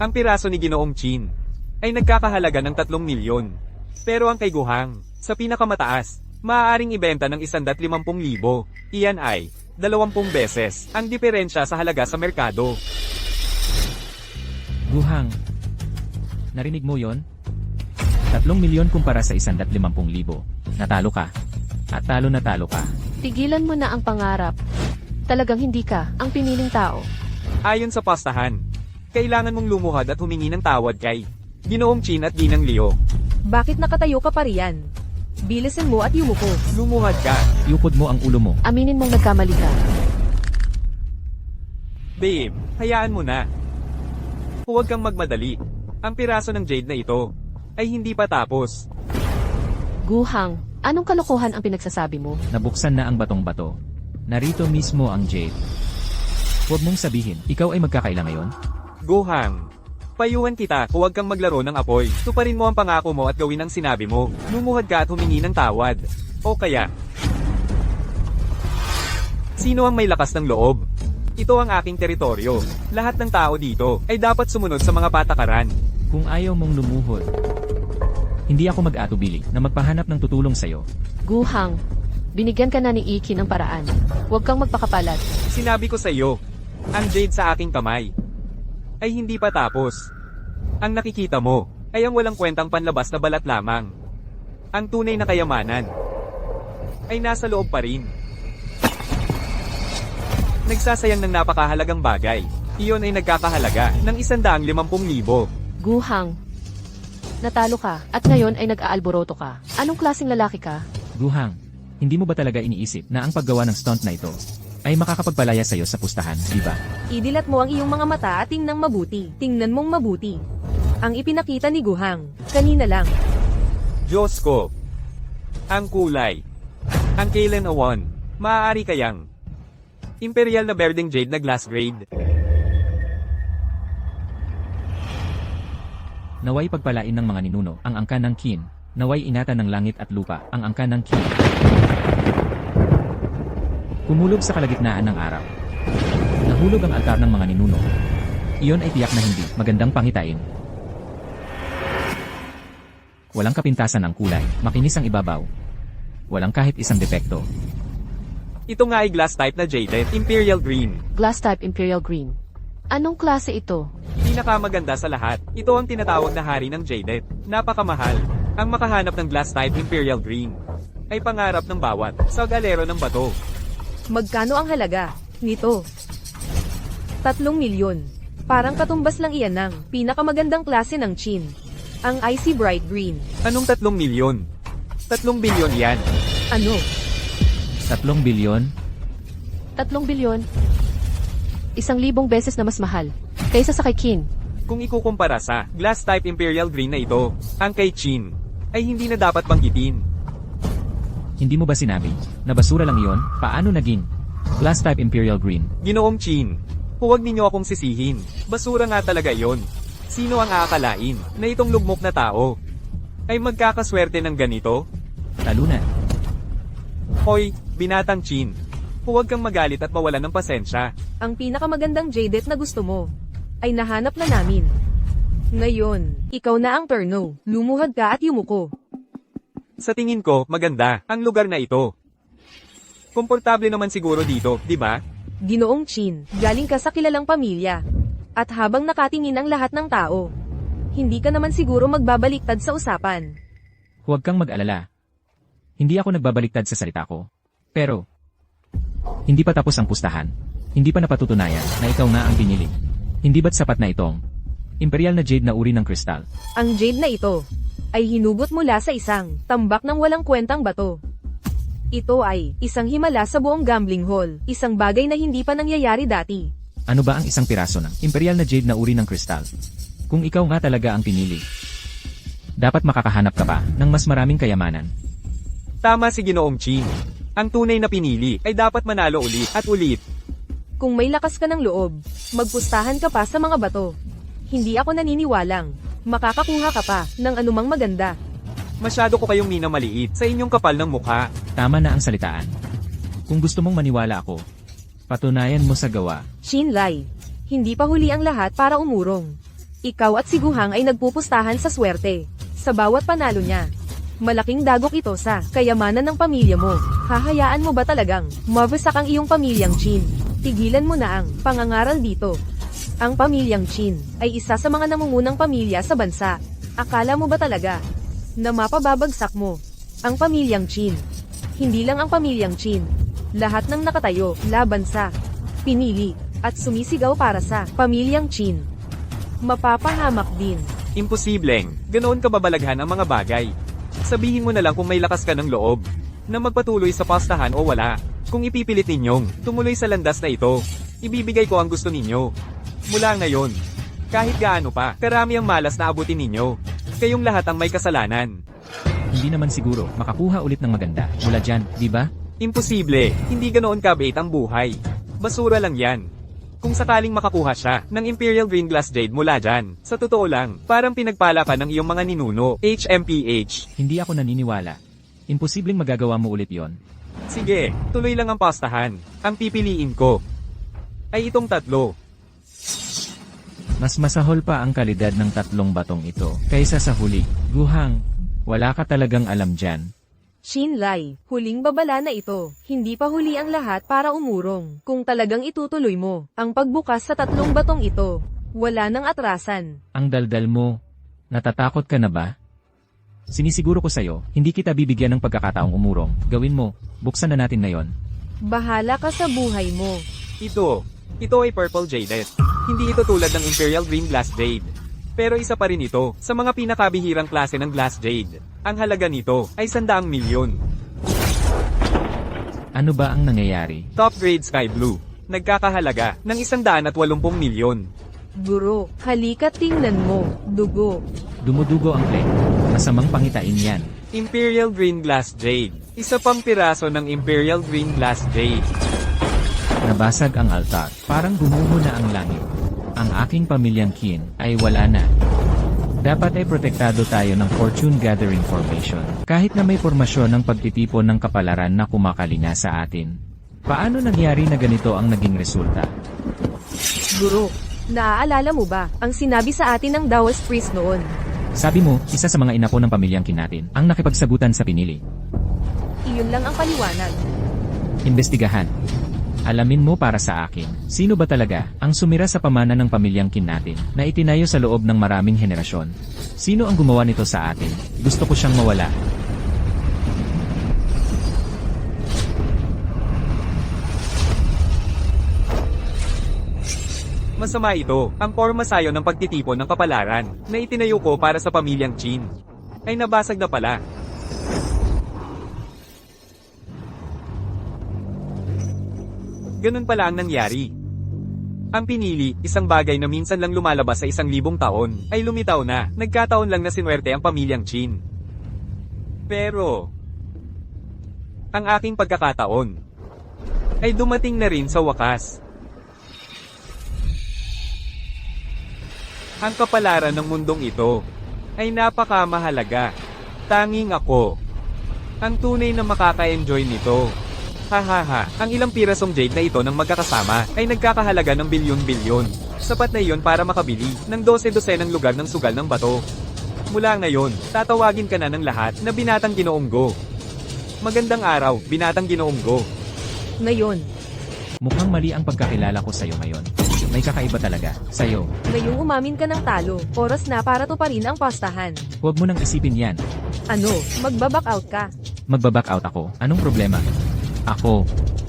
Ang piraso ni Ginoong Chin ay nagkakahalaga ng 3 milyon. Pero ang kay Guhang, sa pinakamataas, maaaring ibenta ng 150,000. Iyan ay 20 beses ang diferensya sa halaga sa merkado. Guhang. Narinig mo yon? 3 milyon kumpara sa 150,000. Natalo ka. At talo na talo ka. Tigilan mo na ang pangarap. Talagang hindi ka ang piniling tao. Ayon sa pastahan, kailangan mong lumuhad at humingi ng tawad kay Ginoong Chin at Ginang Leo. Bakit nakatayo ka pa riyan? Bilisan mo at yumuko. Lumuhad ka. Iupod mo ang ulo mo. Aminin mong nagkamali ka. Babe, hayaan mo na. Huwag kang magmadali. Ang piraso ng jade na ito ay hindi pa tapos. Guhang, anong kalokohan ang pinagsasabi mo? Nabuksan na ang batong-bato. Narito mismo ang jade. Huwag mong sabihin, ikaw ay magkakaila ngayon? Guhang, payuhan kita, huwag kang maglaro ng apoy. Tuparin mo ang pangako mo at gawin ang sinabi mo. Lumuhad ka at humingi ng tawad. O kaya, sino ang may lakas ng loob? Ito ang aking teritoryo. Lahat ng tao dito ay dapat sumunod sa mga patakaran. Kung ayaw mong lumuhod, hindi ako mag-atubili na magpahanap ng tutulong sa'yo. Guhang, binigyan ka na ni Iki ng paraan. Huwag kang magpakapalat. Sinabi ko sa iyo, ang jade sa aking kamay ay hindi pa tapos. Ang nakikita mo ay ang walang kwentang panlabas na balat lamang. Ang tunay na kayamanan ay nasa loob pa rin. Nagsasayang ng napakahalagang bagay. Iyon ay nagkakahalaga ng 150,000. Guhang, natalo ka, at ngayon ay nag-aalboroto ka. Anong klaseng lalaki ka? Guhang, hindi mo ba talaga iniisip na ang paggawa ng stunt na ito ay makakapagpalaya sa'yo sa pustahan, di ba? Idilat mo ang iyong mga mata at tingnan mabuti. Tingnan mong mabuti. Ang ipinakita ni Guhang, kanina lang. Diyos ko, ang kulay, ang kailan awan, maaari kayang Imperial na berdeng jade na glass grade. Naway pagpalain ng mga ninuno ang angkan ng Qin. Naway ingatan ng langit at lupa ang angkan ng Qin. Kumulog sa kalagitnaan ng araw. Nahulog ang altar ng mga ninuno. Iyon ay tiyak na hindi magandang pangitain. Walang kapintasan ang kulay, makinis ang ibabaw. Walang kahit isang depekto. Ito nga ay glass type na jade, Imperial Green. Glass type Imperial Green. Anong klase ito? Pinakamaganda sa lahat. Ito ang tinatawag na hari ng jade. Napakamahal. Ang makahanap ng glass type Imperial Green ay pangarap ng bawat sag-alero ng bato. Magkano ang halaga nito? 3 milyon. Parang katumbas lang iyan ng pinakamagandang klase ng Qin. Ang Icy Bright Green. Anong 3 milyon? 3 bilyon yan. Ano? 3 bilyon? 3 bilyon? 1,000 beses na mas mahal kaysa sa kay Qin. Kung ikukumpara sa glass type Imperial Green na ito, ang kay Qin ay hindi na dapat banggitin. Hindi mo ba sinabi na basura lang iyon? Paano naging glass type Imperial Green? Ginoong Qin, huwag ninyo akong sisihin. Basura nga talaga yon. Sino ang aakalain na itong lugmok na tao ay magkakaswerte ng ganito? Talunan. Hoy, binatang Qin, huwag kang magalit at mawalan ng pasensya. Ang pinakamagandang jadet na gusto mo ay nahanap na namin. Ngayon, ikaw na ang turno. Lumuhad ka at yumuko. Sa tingin ko, maganda ang lugar na ito. Komportable naman siguro dito, di ba? Ginoong Qin, galing ka sa kilalang pamilya. At habang nakatingin ang lahat ng tao, hindi ka naman siguro magbabaliktad sa usapan. Huwag kang mag-alala. Hindi ako nagbabaliktad sa salita ko. Pero, hindi pa tapos ang pustahan. Hindi pa napatutunayan na ikaw na ang pinili. Hindi ba't sapat na itong Imperial na jade na uri ng kristal? Ang jade na ito ay hinugot mula sa isang tambak ng walang kwentang bato. Ito ay isang himala sa buong gambling hall, isang bagay na hindi pa nangyayari dati. Ano ba ang isang piraso ng Imperial na jade na uri ng kristal? Kung ikaw nga talaga ang pinili, dapat makakahanap ka pa ng mas maraming kayamanan. Tama si Ginoong Qin. Ang tunay na pinili ay dapat manalo ulit at ulit. Kung may lakas ka ng loob, magpustahan ka pa sa mga bato. Hindi ako naniniwalang makakakuha ka pa ng anumang maganda. Masyado ko kayong minamaliit sa inyong kapal ng mukha. Tama na ang salitaan. Kung gusto mong maniwala ako, patunayan mo sa gawa. Qin Lai, hindi pa huli ang lahat para umurong. Ikaw at si Guhang ay nagpupustahan sa swerte. Sa bawat panalo niya, malaking dagok ito sa kayamanan ng pamilya mo. Hahayaan mo ba talagang mawasak ang iyong pamilyang Qin? Tigilan mo na ang pangangaral dito. Ang pamilyang Qin ay isa sa mga namungunang pamilya sa bansa. Akala mo ba talaga na mapababagsak mo ang pamilyang Qin? Hindi lang ang pamilyang Qin. Lahat ng nakatayo laban sa pinili at sumisigaw para sa pamilyang Qin. Mapapahamak din Imposibleng, ganoon ka babalaghan ang mga bagay. Sabihin mo na lang kung may lakas ka ng loob, na magpatuloy sa pastahan o wala. Kung ipipilit ninyong, tumuloy sa landas na ito, ibibigay ko ang gusto ninyo. Mula ngayon, kahit gaano pa, karami ang malas na abutin ninyo. Kayong lahat ang may kasalanan. Hindi naman siguro makakuha ulit ng maganda mula dyan, di ba? Imposible, hindi ganoon kabait ang buhay. Basura lang yan. Kung sakaling makakuha siya ng Imperial Green Glass Jade mula dyan, sa totoo lang, parang pinagpala ka ng iyong mga ninuno, HMPH. Hindi ako naniniwala. Imposibleng magagawa mo ulit yon. Sige, tuloy lang ang pastahan. Ang pipiliin ko ay itong tatlo. Mas masahol pa ang kalidad ng 3 batong ito kaysa sa huli. Guhang, wala ka talagang alam dyan. Shinlai, huling babala na ito. Hindi pa huli ang lahat para umurong. Kung talagang itutuloy mo ang pagbukas sa 3 batong ito, wala nang atrasan. Ang daldal mo, natatakot ka na ba? Sinisiguro ko sa'yo, hindi kita bibigyan ng pagkakataong umurong. Gawin mo, buksan na natin ngayon. Bahala ka sa buhay mo. Ito ay Purple Jade. Hindi ito tulad ng Imperial Green Glass Jade. Pero isa pa rin ito sa mga pinakabihirang klase ng Glass Jade. Ang halaga nito ay 100 milyon. Ano ba ang nangyayari? Top grade Sky Blue. Nagkakahalaga ng 180 milyon. Guro, halika tingnan mo. Dugo. Dumudugo ang play. Masamang pangitain yan. Imperial Green Glass Jade. Isa pang piraso ng Imperial Green Glass Jade. Nabasag ang altar. Parang gumuho na ang langit. Ang aking pamilyang Qin ay wala na. Dapat ay protektado tayo ng fortune gathering formation. Kahit na may formasyon ng pagtitipon ng kapalaran na kumakalina sa atin. Paano nangyari na ganito ang naging resulta? Guro, naaalala mo ba ang sinabi sa atin ng Taoist priest noon? Sabi mo, isa sa mga inapo ng pamilyang Qin natin ang nakipagsagutan sa pinili. Iyon lang ang paliwanag. Imbestigahan. Alamin mo para sa akin, sino ba talaga ang sumira sa pamana ng pamilyang Qin natin na itinayo sa loob ng maraming henerasyon? Sino ang gumawa nito sa atin? Gusto ko siyang mawala. Masama ito, ang pormasayo ng pagtitipon ng kapalaran na itinayo ko para sa pamilyang Qin. Ay nabasag na pala. Ganun pala ang nangyari. Ang pinili, isang bagay na minsan lang lumalabas sa 1,000 taon, ay lumitaw na, nagkataon lang na sinuwerte ang pamilyang Qin. Pero, ang aking pagkakataon, ay dumating na rin sa wakas. Ang kapalaran ng mundong ito, ay napakamahalaga. Tanging ako, ang tunay na makaka-enjoy nito. Hahaha, ang ilang pirasong jade na ito ng magkakasama ay nagkakahalaga ng bilyon-bilyon. Sapat na iyon para makabili ng 12-12 lugar ng sugal ng bato. Mula ngayon, tatawagin ka na ng lahat na Binatang Ginoong Go. Magandang araw, Binatang Ginoong Go. Ngayon, Mukhang mali ang pagkakilala ko sa'yo ngayon. May kakaiba talaga, sa'yo. ngayong umamin ka ng talo, oras na para tuparin ang pastahan. Huwag mo nang isipin yan. Ano, magbaback out ka? Magbaback out ako. Anong problema? Ako.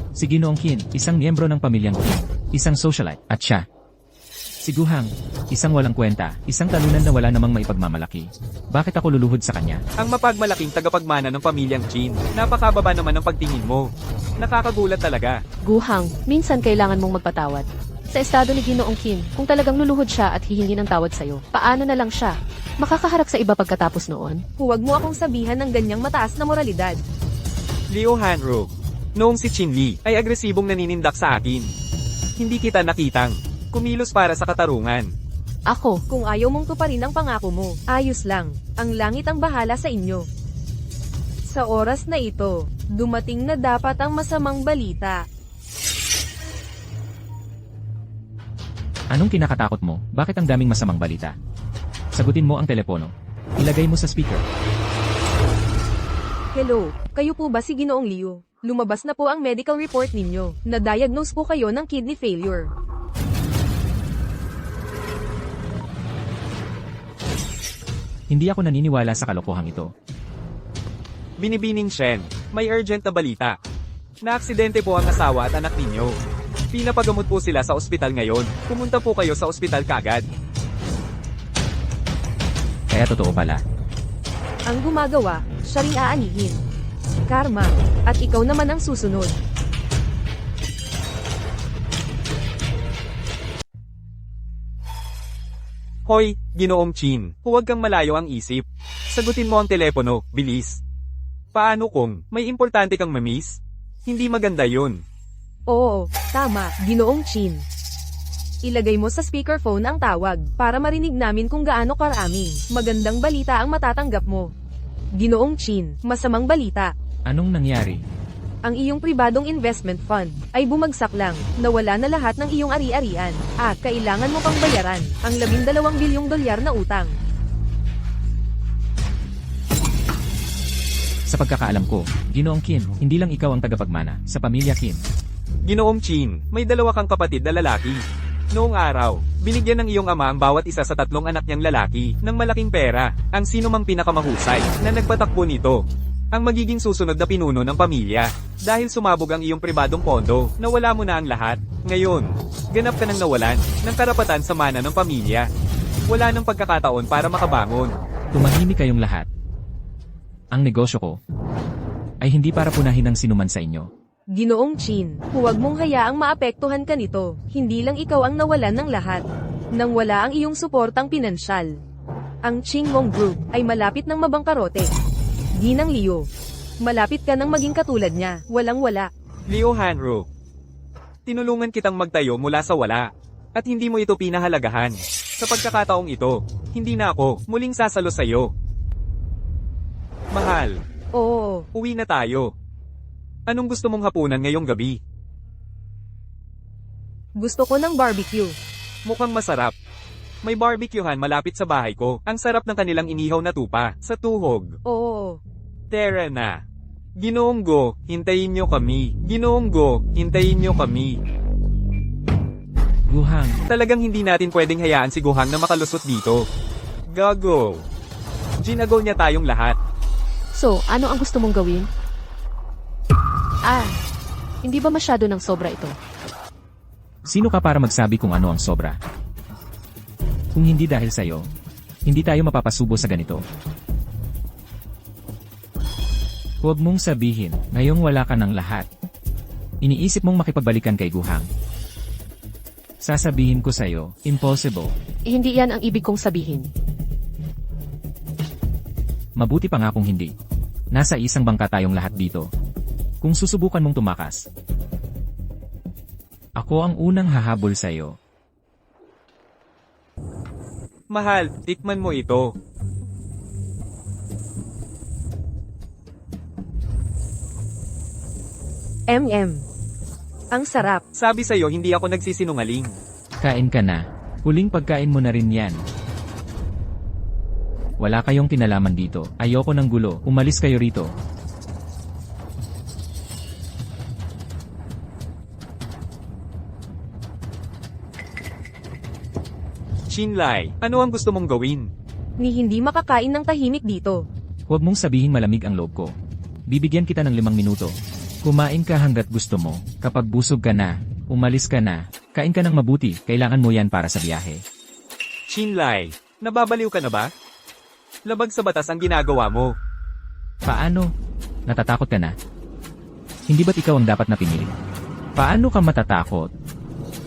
Si Ginoong Qin, isang miyembro ng pamilyang Qin. Isang socialite. At siya. Si Guhang, isang walang kwenta, isang talunan na wala namang maipagmamalaki. Bakit ako luluhod sa kanya? Ang mapagmalaking tagapagmana ng pamilyang Qin. Napakababa naman ang pagtingin mo. Nakakagulat talaga. Guhang, minsan kailangan mong magpatawad. Sa estado ni Ginoong Qin, kung talagang luluhod siya at hihingi ng tawad sa'yo, paano na lang siya? Makakaharap sa iba pagkatapos noon? Huwag mo akong sabihan ng ganyang mataas na moralidad. Liu Hanro. Noong si Qin Li ay agresibong naninindak sa akin. Hindi kita nakitang kumilos para sa katarungan. Ako, Kung ayaw mong tuparin ang pangako mo, ayos lang. Ang langit ang bahala sa inyo. Sa oras na ito, dumating na dapat ang masamang balita. Anong kinakatakot mo? Bakit ang daming masamang balita? Sagutin mo ang telepono. Ilagay mo sa speaker. Hello, kayo po ba si Ginoong Liu? Lumabas na po ang medical report ninyo. Na-diagnose po kayo ng kidney failure. Hindi ako naniniwala sa kalokohang ito. Binibining Shen, may urgent na balita. Naaksidente po ang asawa at anak ninyo. Pinapagamot po sila sa ospital ngayon. Pumunta po kayo sa ospital kaagad. Kaya totoo pala. Ang gumagawa, siya ring aanihin. Karma, at ikaw naman ang susunod. Hoy, Ginoong Chin, huwag kang malayo ang isip. Sagutin mo ang telepono, bilis. Paano kung may importante kang mamiss? Hindi maganda yun. Oo, tama, Ginoong Chin. Ilagay mo sa speakerphone ang tawag para marinig namin kung gaano karaming magandang balita ang matatanggap mo. Ginoong Chin, masamang balita. Anong nangyari? Ang iyong pribadong investment fund ay bumagsak lang, nawala na lahat ng iyong ari-arian, at kailangan mo pang bayaran ang $12 bilyong na utang. Sa pagkakaalam ko, Ginoong Kim, hindi lang ikaw ang tagapagmana sa pamilya Kim. Ginoong Chin, may 2 kang kapatid na lalaki. Noong araw, binigyan ng iyong ama ang bawat isa sa 3 anak niyang lalaki ng malaking pera. Ang sino mang pinakamahusay na nagpatakbo nito ang magiging susunod na pinuno ng pamilya. Dahil sumabog ang iyong pribadong pondo, nawala mo na ang lahat. Ngayon, ganap ka nang nawalan ng karapatan sa mana ng pamilya. Wala nang pagkakataon para makabangon. Tumahimik kayong lahat. Ang negosyo ko ay hindi para punahin ng sinuman sa inyo. Ginoong Chin, huwag mong hayaang maapektuhan ka nito, hindi lang ikaw ang nawalan ng lahat. Nang wala ang iyong suportang pinansyal. Ang Chingmong Group ay malapit ng mabangkarote. Ginang Leo, malapit ka nang maging katulad niya, walang-wala. Leo Hanro, tinulungan kitang magtayo mula sa wala. At hindi mo ito pinahalagahan. Sa pagkakataong ito, hindi na ako muling sasalo sa iyo. Mahal, Oo, uwi na tayo. Anong gusto mong hapunan ngayong gabi? gusto ko ng barbecue. Mukhang masarap. May barbecuehan malapit sa bahay ko. Ang sarap ng kanilang inihaw na tupa, sa tuhog. Oo, Tara na. Ginoong Go, hintayin nyo kami. Ginoong Go, hintayin nyo kami. Guhang, Talagang hindi natin pwedeng hayaan si Guhang na makalusot dito. Gago. Ginagaw niya tayong lahat. So, ano ang gusto mong gawin? Hindi ba masyado ng sobra ito? sino ka para magsabi kung ano ang sobra? Kung hindi dahil sa'yo, hindi tayo mapapasubo sa ganito. Huwag mong sabihin, ngayong wala ka ng lahat. Iniisip mong makipagbalikan kay Guhang. Sasabihin ko sa'yo, impossible. Hindi yan ang ibig kong sabihin. Mabuti pa nga kung hindi. Nasa isang bangka tayong lahat dito. Kung susubukan mong tumakas, ako ang unang hahabol sa'yo. Mahal, tikman mo ito. Ang sarap. Sabi sa'yo hindi ako nagsisinungaling. Kain ka na. Huling pagkain mo na rin yan. Wala kayong kinalaman dito. Ayoko ng gulo. Umalis kayo rito. Shinlai, ano ang gusto mong gawin? Ni hindi makakain ng tahimik dito. Huwag mong sabihin malamig ang loob ko. Bibigyan kita ng 5 minuto. Kumain ka hanggat gusto mo. Kapag busog ka na, umalis ka na. Kain ka ng mabuti. Kailangan mo yan para sa biyahe. Shinlai, nababaliw ka na ba? Labag sa batas ang ginagawa mo. Paano? Natatakot ka na? Hindi ba't ikaw ang dapat na pinili? Paano ka matatakot?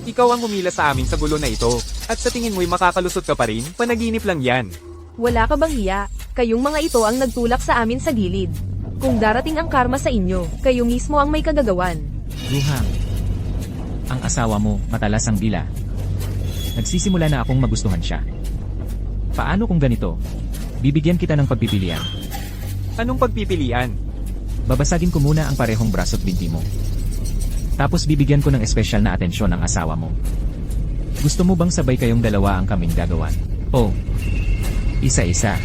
Ikaw ang humila sa amin sa gulo na ito. At sa tingin mo'y makakalusot ka pa rin? Panaginip lang yan. Wala ka bang hiya? Kayong mga ito ang nagtulak sa amin sa gilid. Kung darating ang karma sa inyo, kayo mismo ang may kagagawan. Guhang. Ang asawa mo, matalas ang dila. Nagsisimula na akong magustuhan siya. Paano kung ganito? Bibigyan kita ng pagpipilian. Anong pagpipilian? Babasagin ko muna ang parehong braso't binti mo. Tapos bibigyan ko ng espesyal na atensyon ang asawa mo. Gusto mo bang sabay kayong dalawa ang kaming gagawan? O, isa-isa.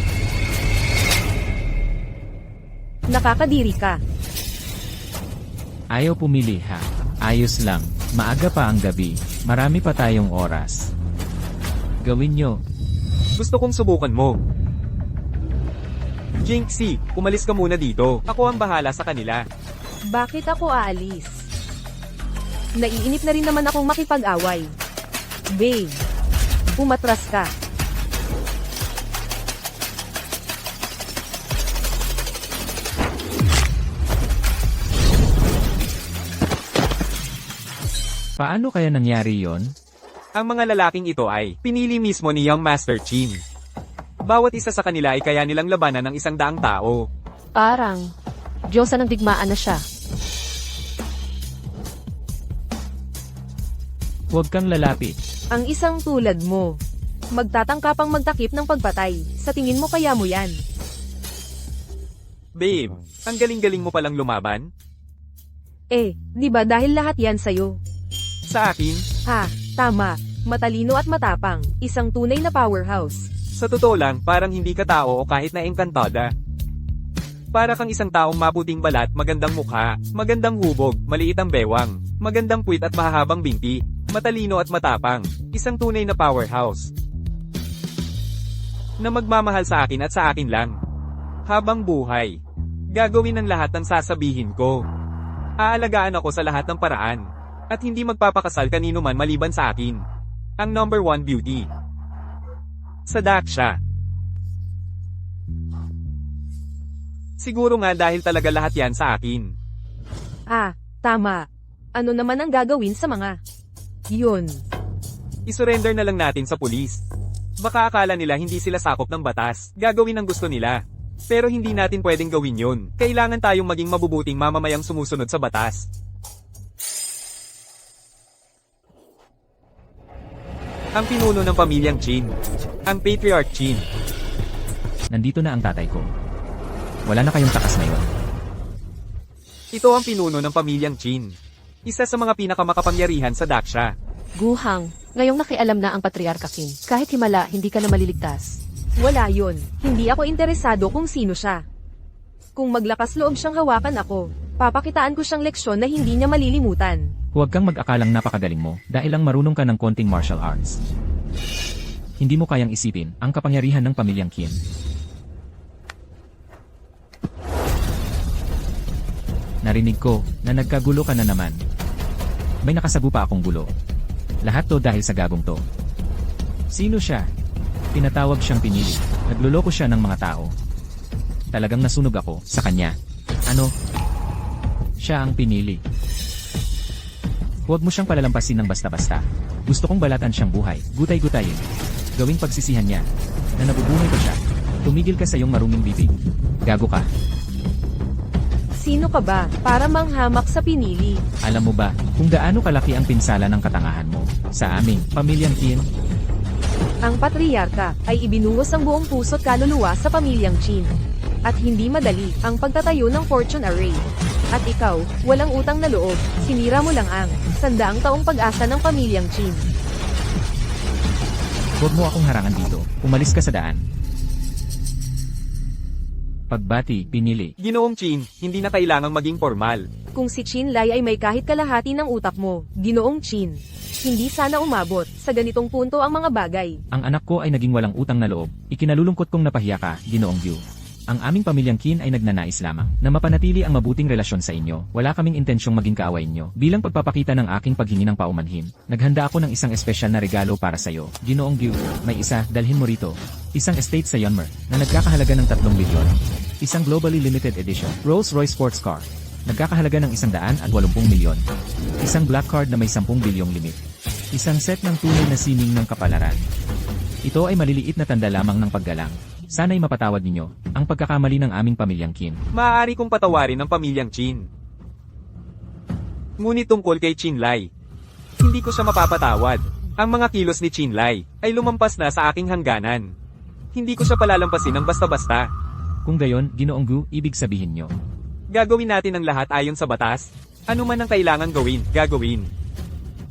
Nakakadiri ka. Ayaw pumili ha. Ayos lang. Maaga pa ang gabi. Marami pa tayong oras. Gawin nyo. Gusto kong subukan mo. Jinxie, umalis ka muna dito. Ako ang bahala sa kanila. Bakit ako aalis? Naiinip na rin naman akong makipag-away. Babe, umatras ka. Paano kaya nangyari yon? Ang mga lalaking ito ay pinili mismo ni Young Master Chin. Bawat isa sa kanila ay kaya nilang labanan ng 100 tao. Parang, Diyosa ng digmaan na siya. Huwag kang lalapit. Ang isang tulad mo. Magtatangka pang magtakip ng pagpatay. Sa tingin mo kaya mo yan. Babe, ang galing-galing mo palang lumaban. Di ba dahil lahat yan sa'yo? Sa akin, Ha, tama. Matalino at matapang. Isang tunay na powerhouse. sa totoo lang, parang hindi ka tao o kahit na engkantada. Para kang isang taong maputing balat, magandang mukha, magandang hubog, maliit ang bewang, magandang puwit at mahahabang binti, matalino at matapang, isang tunay na powerhouse. Na magmamahal sa akin at sa akin lang. Habang buhay. Gagawin ang lahat ng sasabihin ko. Aalagaan ako sa lahat ng paraan. At hindi magpapakasal kanino man maliban sa akin. Ang number 1 beauty. Sa Daksha. Siguro nga dahil talaga lahat yan sa akin. Tama. Ano naman ang gagawin sa mga yun? Isurrender na lang natin sa pulis. Baka akala nila hindi sila sakop ng batas. Gagawin ang gusto nila. Pero hindi natin pwedeng gawin yun. Kailangan tayong maging mabubuting mamamayang sumusunod sa batas. Ang pinuno ng pamilyang Chin. Ang Patriarch Chin. Nandito na ang tatay ko. Wala na kayong takas na yon. Ito ang pinuno ng pamilyang Chin. Isa sa mga pinakamakapangyarihan sa Daksha. Guhang, ngayong nakialam na ang Patriarka Qin. Kahit himala, hindi ka na maliligtas. Wala yun. Hindi ako interesado kung sino siya. Kung maglakas loob siyang hawakan ako, papakitaan ko siyang leksyon na hindi niya malilimutan. Huwag kang mag-akalang napakagaling mo dahil lang marunong ka ng konting martial arts. Hindi mo kayang isipin ang kapangyarihan ng pamilyang Qin. Narinig ko na nagkagulo ka na naman. May nakasabu pa akong gulo. Lahat to dahil sa gagong to. Sino siya? Tinatawag siyang pinili. Nagluloko siya ng mga tao. Talagang nasunog ako sa kanya. Ano? Siya ang pinili. Huwag mo siyang palalampasin ng basta-basta. Gusto kong balatan siyang buhay. Gutay-gutayin. Gawing pagsisihan niya. Na nabubuhay pa siya. Tumigil ka sa iyong maruming bibig. Gago ka. Sino ka ba para manghamak sa pinili? Alam mo ba kung gaano kalaki ang pinsala ng katangahan mo sa aming pamilyang Qin? Ang patriarka ay ibinuhos ang buong puso't kaluluwa sa pamilyang Chin. At hindi madali ang pagtatayo ng fortune array. At ikaw, walang utang na loob, sinira mo lang ang 100 taong pag-asa ng pamilyang Chin. Huwag mo akong harangan dito. Umalis ka sa daan. Pagbati, pinili. Ginoong Chin, hindi na kailangang maging formal. Kung si Chin Lai ay may kahit kalahati ng utak mo, Ginoong Chin, hindi sana umabot sa ganitong punto ang mga bagay. Ang anak ko ay naging walang utang na loob. Ikinalulungkot kong napahiya ka, Ginoong Yu. Ang aming pamilyang Qin ay nagnanais lamang na mapanatili ang mabuting relasyon sa inyo. Wala kaming intensyong maging kaaway inyo. Bilang pagpapakita ng aking paghingi ng paumanhin, naghanda ako ng isang espesyal na regalo para sa iyo. Ginoong Yu, may isa, dalhin mo rito. Isang estate sa Yonmer na nagkakahalaga ng 3 bilyon. Isang globally limited edition Rolls-Royce sports car. Nagkakahalaga ng 180 milyon. Isang black card na may 10 bilyong limit. Isang set ng tunay na sining ng kapalaran. Ito ay maliliit na tanda lamang ng paggalang. Sana'y mapatawad ninyo ang pagkakamali ng aming pamilyang Qin. Maaari kong patawarin ang pamilyang Chin. Ngunit tungkol kay Chin Lai, hindi ko siya mapapatawad. Ang mga kilos ni Chin Lai ay lumampas na sa aking hangganan. Hindi ko siya palalampasin ng basta-basta. Kung gayon, Ginoong Gu, ibig sabihin nyo. Gagawin natin ang lahat ayon sa batas. Ano man ang kailangan gawin, gagawin.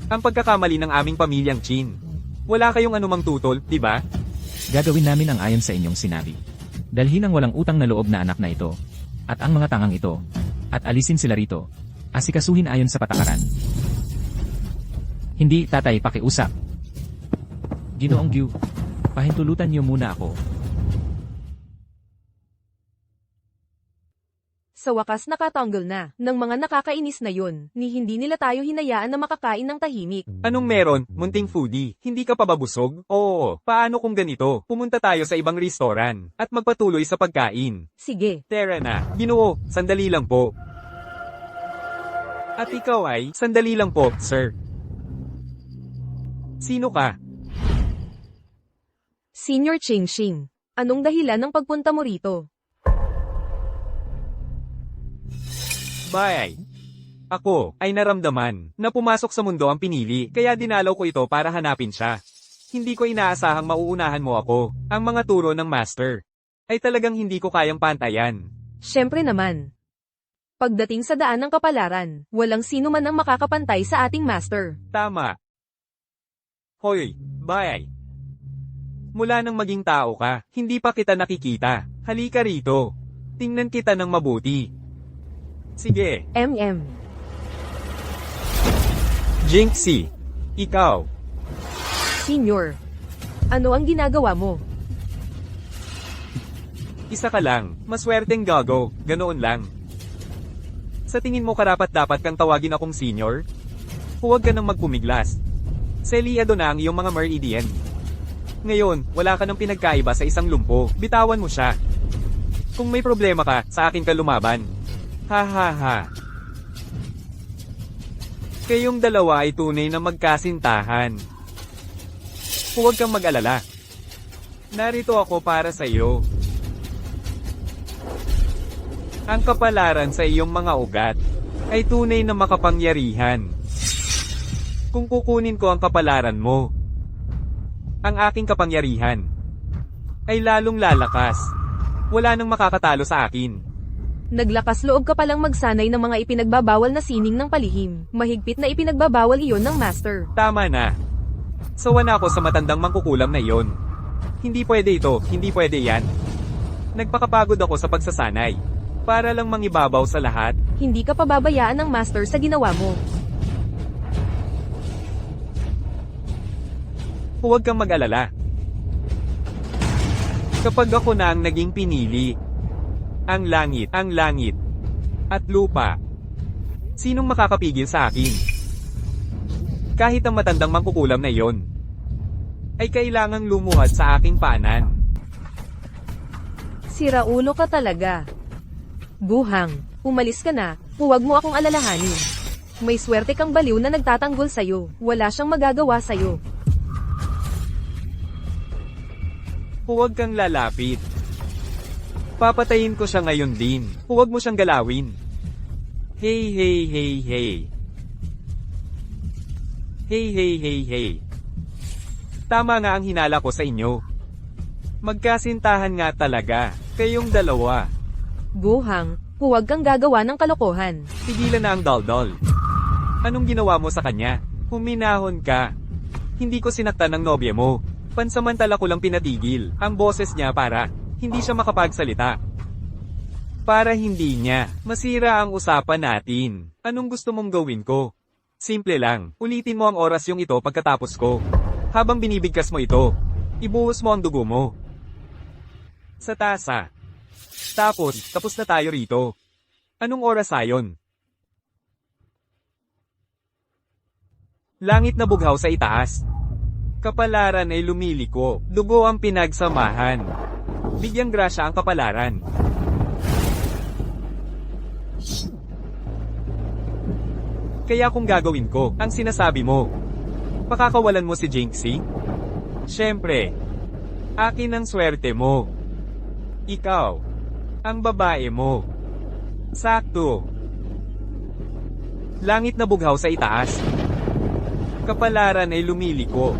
Ang pagkakamali ng aming pamilyang Chin. Wala kayong anumang tutol, di ba? Gagawin namin ang ayon sa inyong sinabi. Dalhin ang walang utang na loob na anak na ito, at ang mga tangang ito, at alisin sila rito. Asikasuhin ayon sa patakaran. Hindi, tatay, pakiusap. Ginoong Gu, pahintulutan niyo muna ako. Sa wakas nakatanggal na ng mga nakakainis na yun, ni hindi nila tayo hinayaan na makakain ng tahimik. Anong meron, munting foodie? Hindi ka pa ba busog? Oo, paano kung ganito? Pumunta tayo sa ibang restoran, at magpatuloy sa pagkain. Sige, Tara na, Ginoo, sandali lang po. At ikaw ay, sandali lang po, sir. Sino ka? Senior Ching-Shing. Anong dahilan ng pagpunta mo rito? Bye. Ako ay naramdaman na pumasok sa mundo ang pinili, kaya dinalaw ko ito para hanapin siya. Hindi ko inaasahang mauunahan mo ako. Ang mga turo ng master ay talagang hindi ko kayang pantayan. Siyempre naman. Pagdating sa daan ng kapalaran, walang sino man ang makakapantay sa ating master. Tama. Hoy, bye. Mula nang maging tao ka, hindi pa kita nakikita. Halika rito. Tingnan kita ng mabuti. Sige. Jinxie. Ikaw. Senior. Ano ang ginagawa mo? Isa ka lang. Maswerteng gago. Ganoon lang. Sa tingin mo karapat-dapat kang tawagin akong senior? Huwag ka nang magpumiglas. Seliado na ang iyong mga meridian. Ngayon, wala ka nang pinagkaiba sa isang lumpo. Bitawan mo siya. Kung may problema ka, sa akin ka lumaban. Ha ha ha. Kayong dalawa ay tunay na magkasintahan. Huwag kang mag-alala. Narito ako para sa iyo. Ang kapalaran sa iyong mga ugat ay tunay na makapangyarihan. Kung kukunin ko ang kapalaran mo, ang aking kapangyarihan ay lalong lalakas. Wala nang makakatalo sa akin. Naglakas loob ka palang magsanay ng mga ipinagbabawal na sining ng palihim. Mahigpit na ipinagbabawal iyon ng master. Tama na. Sawa na ako sa matandang mangkukulam na iyon. Hindi pwede ito, hindi pwede yan. Nagpakapagod ako sa pagsasanay. Para lang mangibabaw sa lahat. Hindi ka pababayaan ng master sa ginawa mo. Huwag kang mag-alala. Kapag ako na ang naging pinili, ang langit, at lupa, sinong makakapigil sa akin? Kahit ang matandang mangkukulam na iyon, ay kailangang lumuhad sa aking paanan. Siraulo ka talaga. Buhang, umalis ka na, huwag mo akong alalahanin. May swerte kang baliw na nagtatanggol sa'yo, wala siyang magagawa sa'yo. Huwag kang lalapit. Papatayin ko siya ngayon din. Huwag mo siyang galawin. Hey hey hey hey. Hey hey hey hey. Tama nga ang hinala ko sa inyo. Magkasintahan nga talaga, kayong dalawa. Buhang, huwag kang gagawa ng kalokohan. Tigilan na ang daldal. Anong ginawa mo sa kanya? Huminahon ka. Hindi ko sinaktan ng nobya mo. Pansamantala ko lang pinatigil ang boses niya para hindi siya makapagsalita. Para hindi niya masira ang usapan natin. Anong gusto mong gawin ko? Simple lang, ulitin mo ang oras yung ito pagkatapos ko. Habang binibigkas mo ito, ibuhos mo ang dugo mo sa tasa. Tapos na tayo rito. Anong oras ayon? Langit na bughaw sa itaas. Kapalaran ay lumiliko, dugo ang pinagsamahan. Bigyang grasya ang kapalaran. Kaya kung gagawin ko, ang sinasabi mo, pakakawalan mo si Jinxie? Siyempre, akin ang swerte mo. Ikaw, ang babae mo. Sakto. Langit na bughaw sa itaas. Kapalaran ay lumiliko.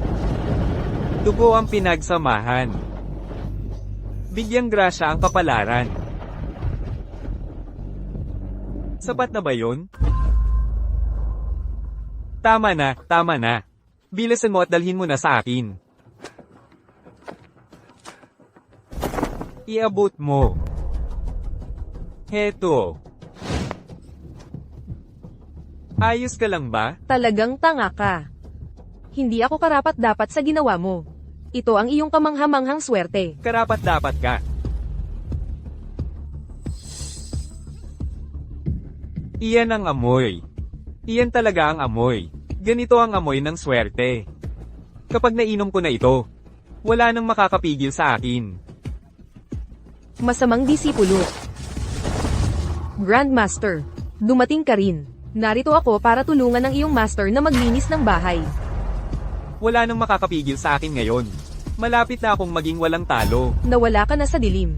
Dugo ang pinagsamahan. Bigyang grasya ang kapalaran. Sapat na ba yun? Tama na. Bilisan mo at dalhin mo na sa akin. Iabot mo. Heto. Ayos ka lang ba? Talagang tanga ka. Hindi ako karapat-dapat sa ginawa mo. Ito ang iyong kamanghamanghang swerte. Karapat-dapat ka. Iyan ang amoy. Iyan talaga ang amoy. Ganito ang amoy ng swerte. Kapag nainom ko na ito, wala nang makakapigil sa akin. Masamang disipulo. Grandmaster, dumating ka rin. Narito ako para tulungan ang iyong master na maglinis ng bahay. Wala nang makakapigil sa akin ngayon. Malapit na akong maging walang talo. Nawala ka na sa dilim.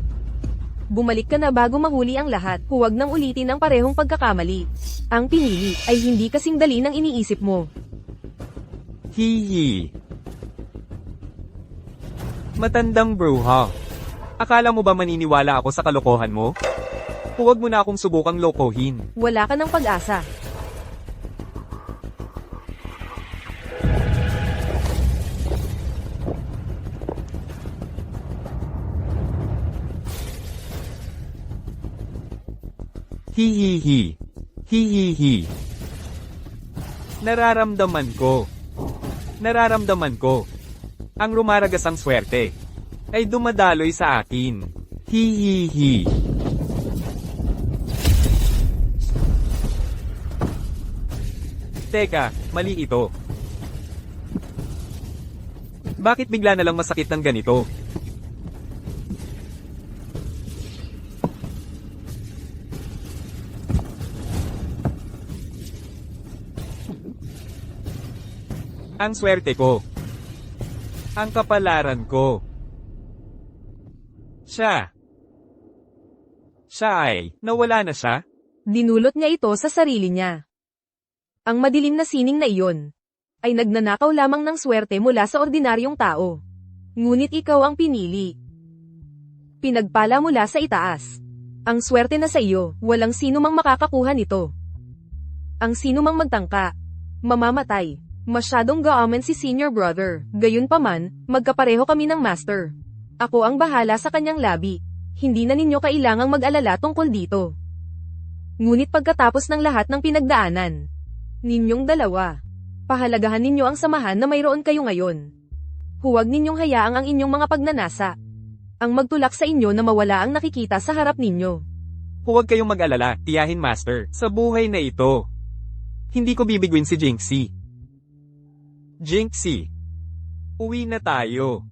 Bumalik ka na bago mahuli ang lahat. Huwag nang ulitin ang parehong pagkakamali. Ang pinili ay hindi kasing dali ng iniisip mo. Hihi. Matandang bruha. Akala mo ba maniniwala ako sa kalokohan mo? Huwag mo na akong subukang lokohin. Wala ka ng pag-asa. Hihihi. Hihihi. Nararamdaman ko. Nararamdaman ko. Ang rumaragasang swerte ay dumadaloy sa akin. Hihihi. Teka, mali ito. Bakit bigla na lang masakit ng ganito? Ang swerte ko. Ang kapalaran ko. Siya ay, nawala na siya? Dinulot niya ito sa sarili niya. Ang madilim na sining na iyon ay nagnanakaw lamang ng swerte mula sa ordinaryong tao. Ngunit ikaw ang pinili. Pinagpala mula sa itaas. Ang swerte na sa iyo, walang sino mang makakakuha nito. Ang sino mang magtangka, mamamatay. Masyadong gaaman si senior brother. Gayunpaman, magkapareho kami ng master. Ako ang bahala sa kanyang labi. Hindi na ninyo kailangang mag-alala tungkol dito. Ngunit pagkatapos ng lahat ng pinagdaanan ninyong dalawa, pahalagahan ninyo ang samahan na mayroon kayo ngayon. Huwag ninyong hayaang ang inyong mga pagnanasa ang magtulak sa inyo na mawala ang nakikita sa harap ninyo. Huwag kayong mag-alala, tiyahin master. Sa buhay na ito, hindi ko bibiguin si Jinxie. Jinxie, uwi na tayo.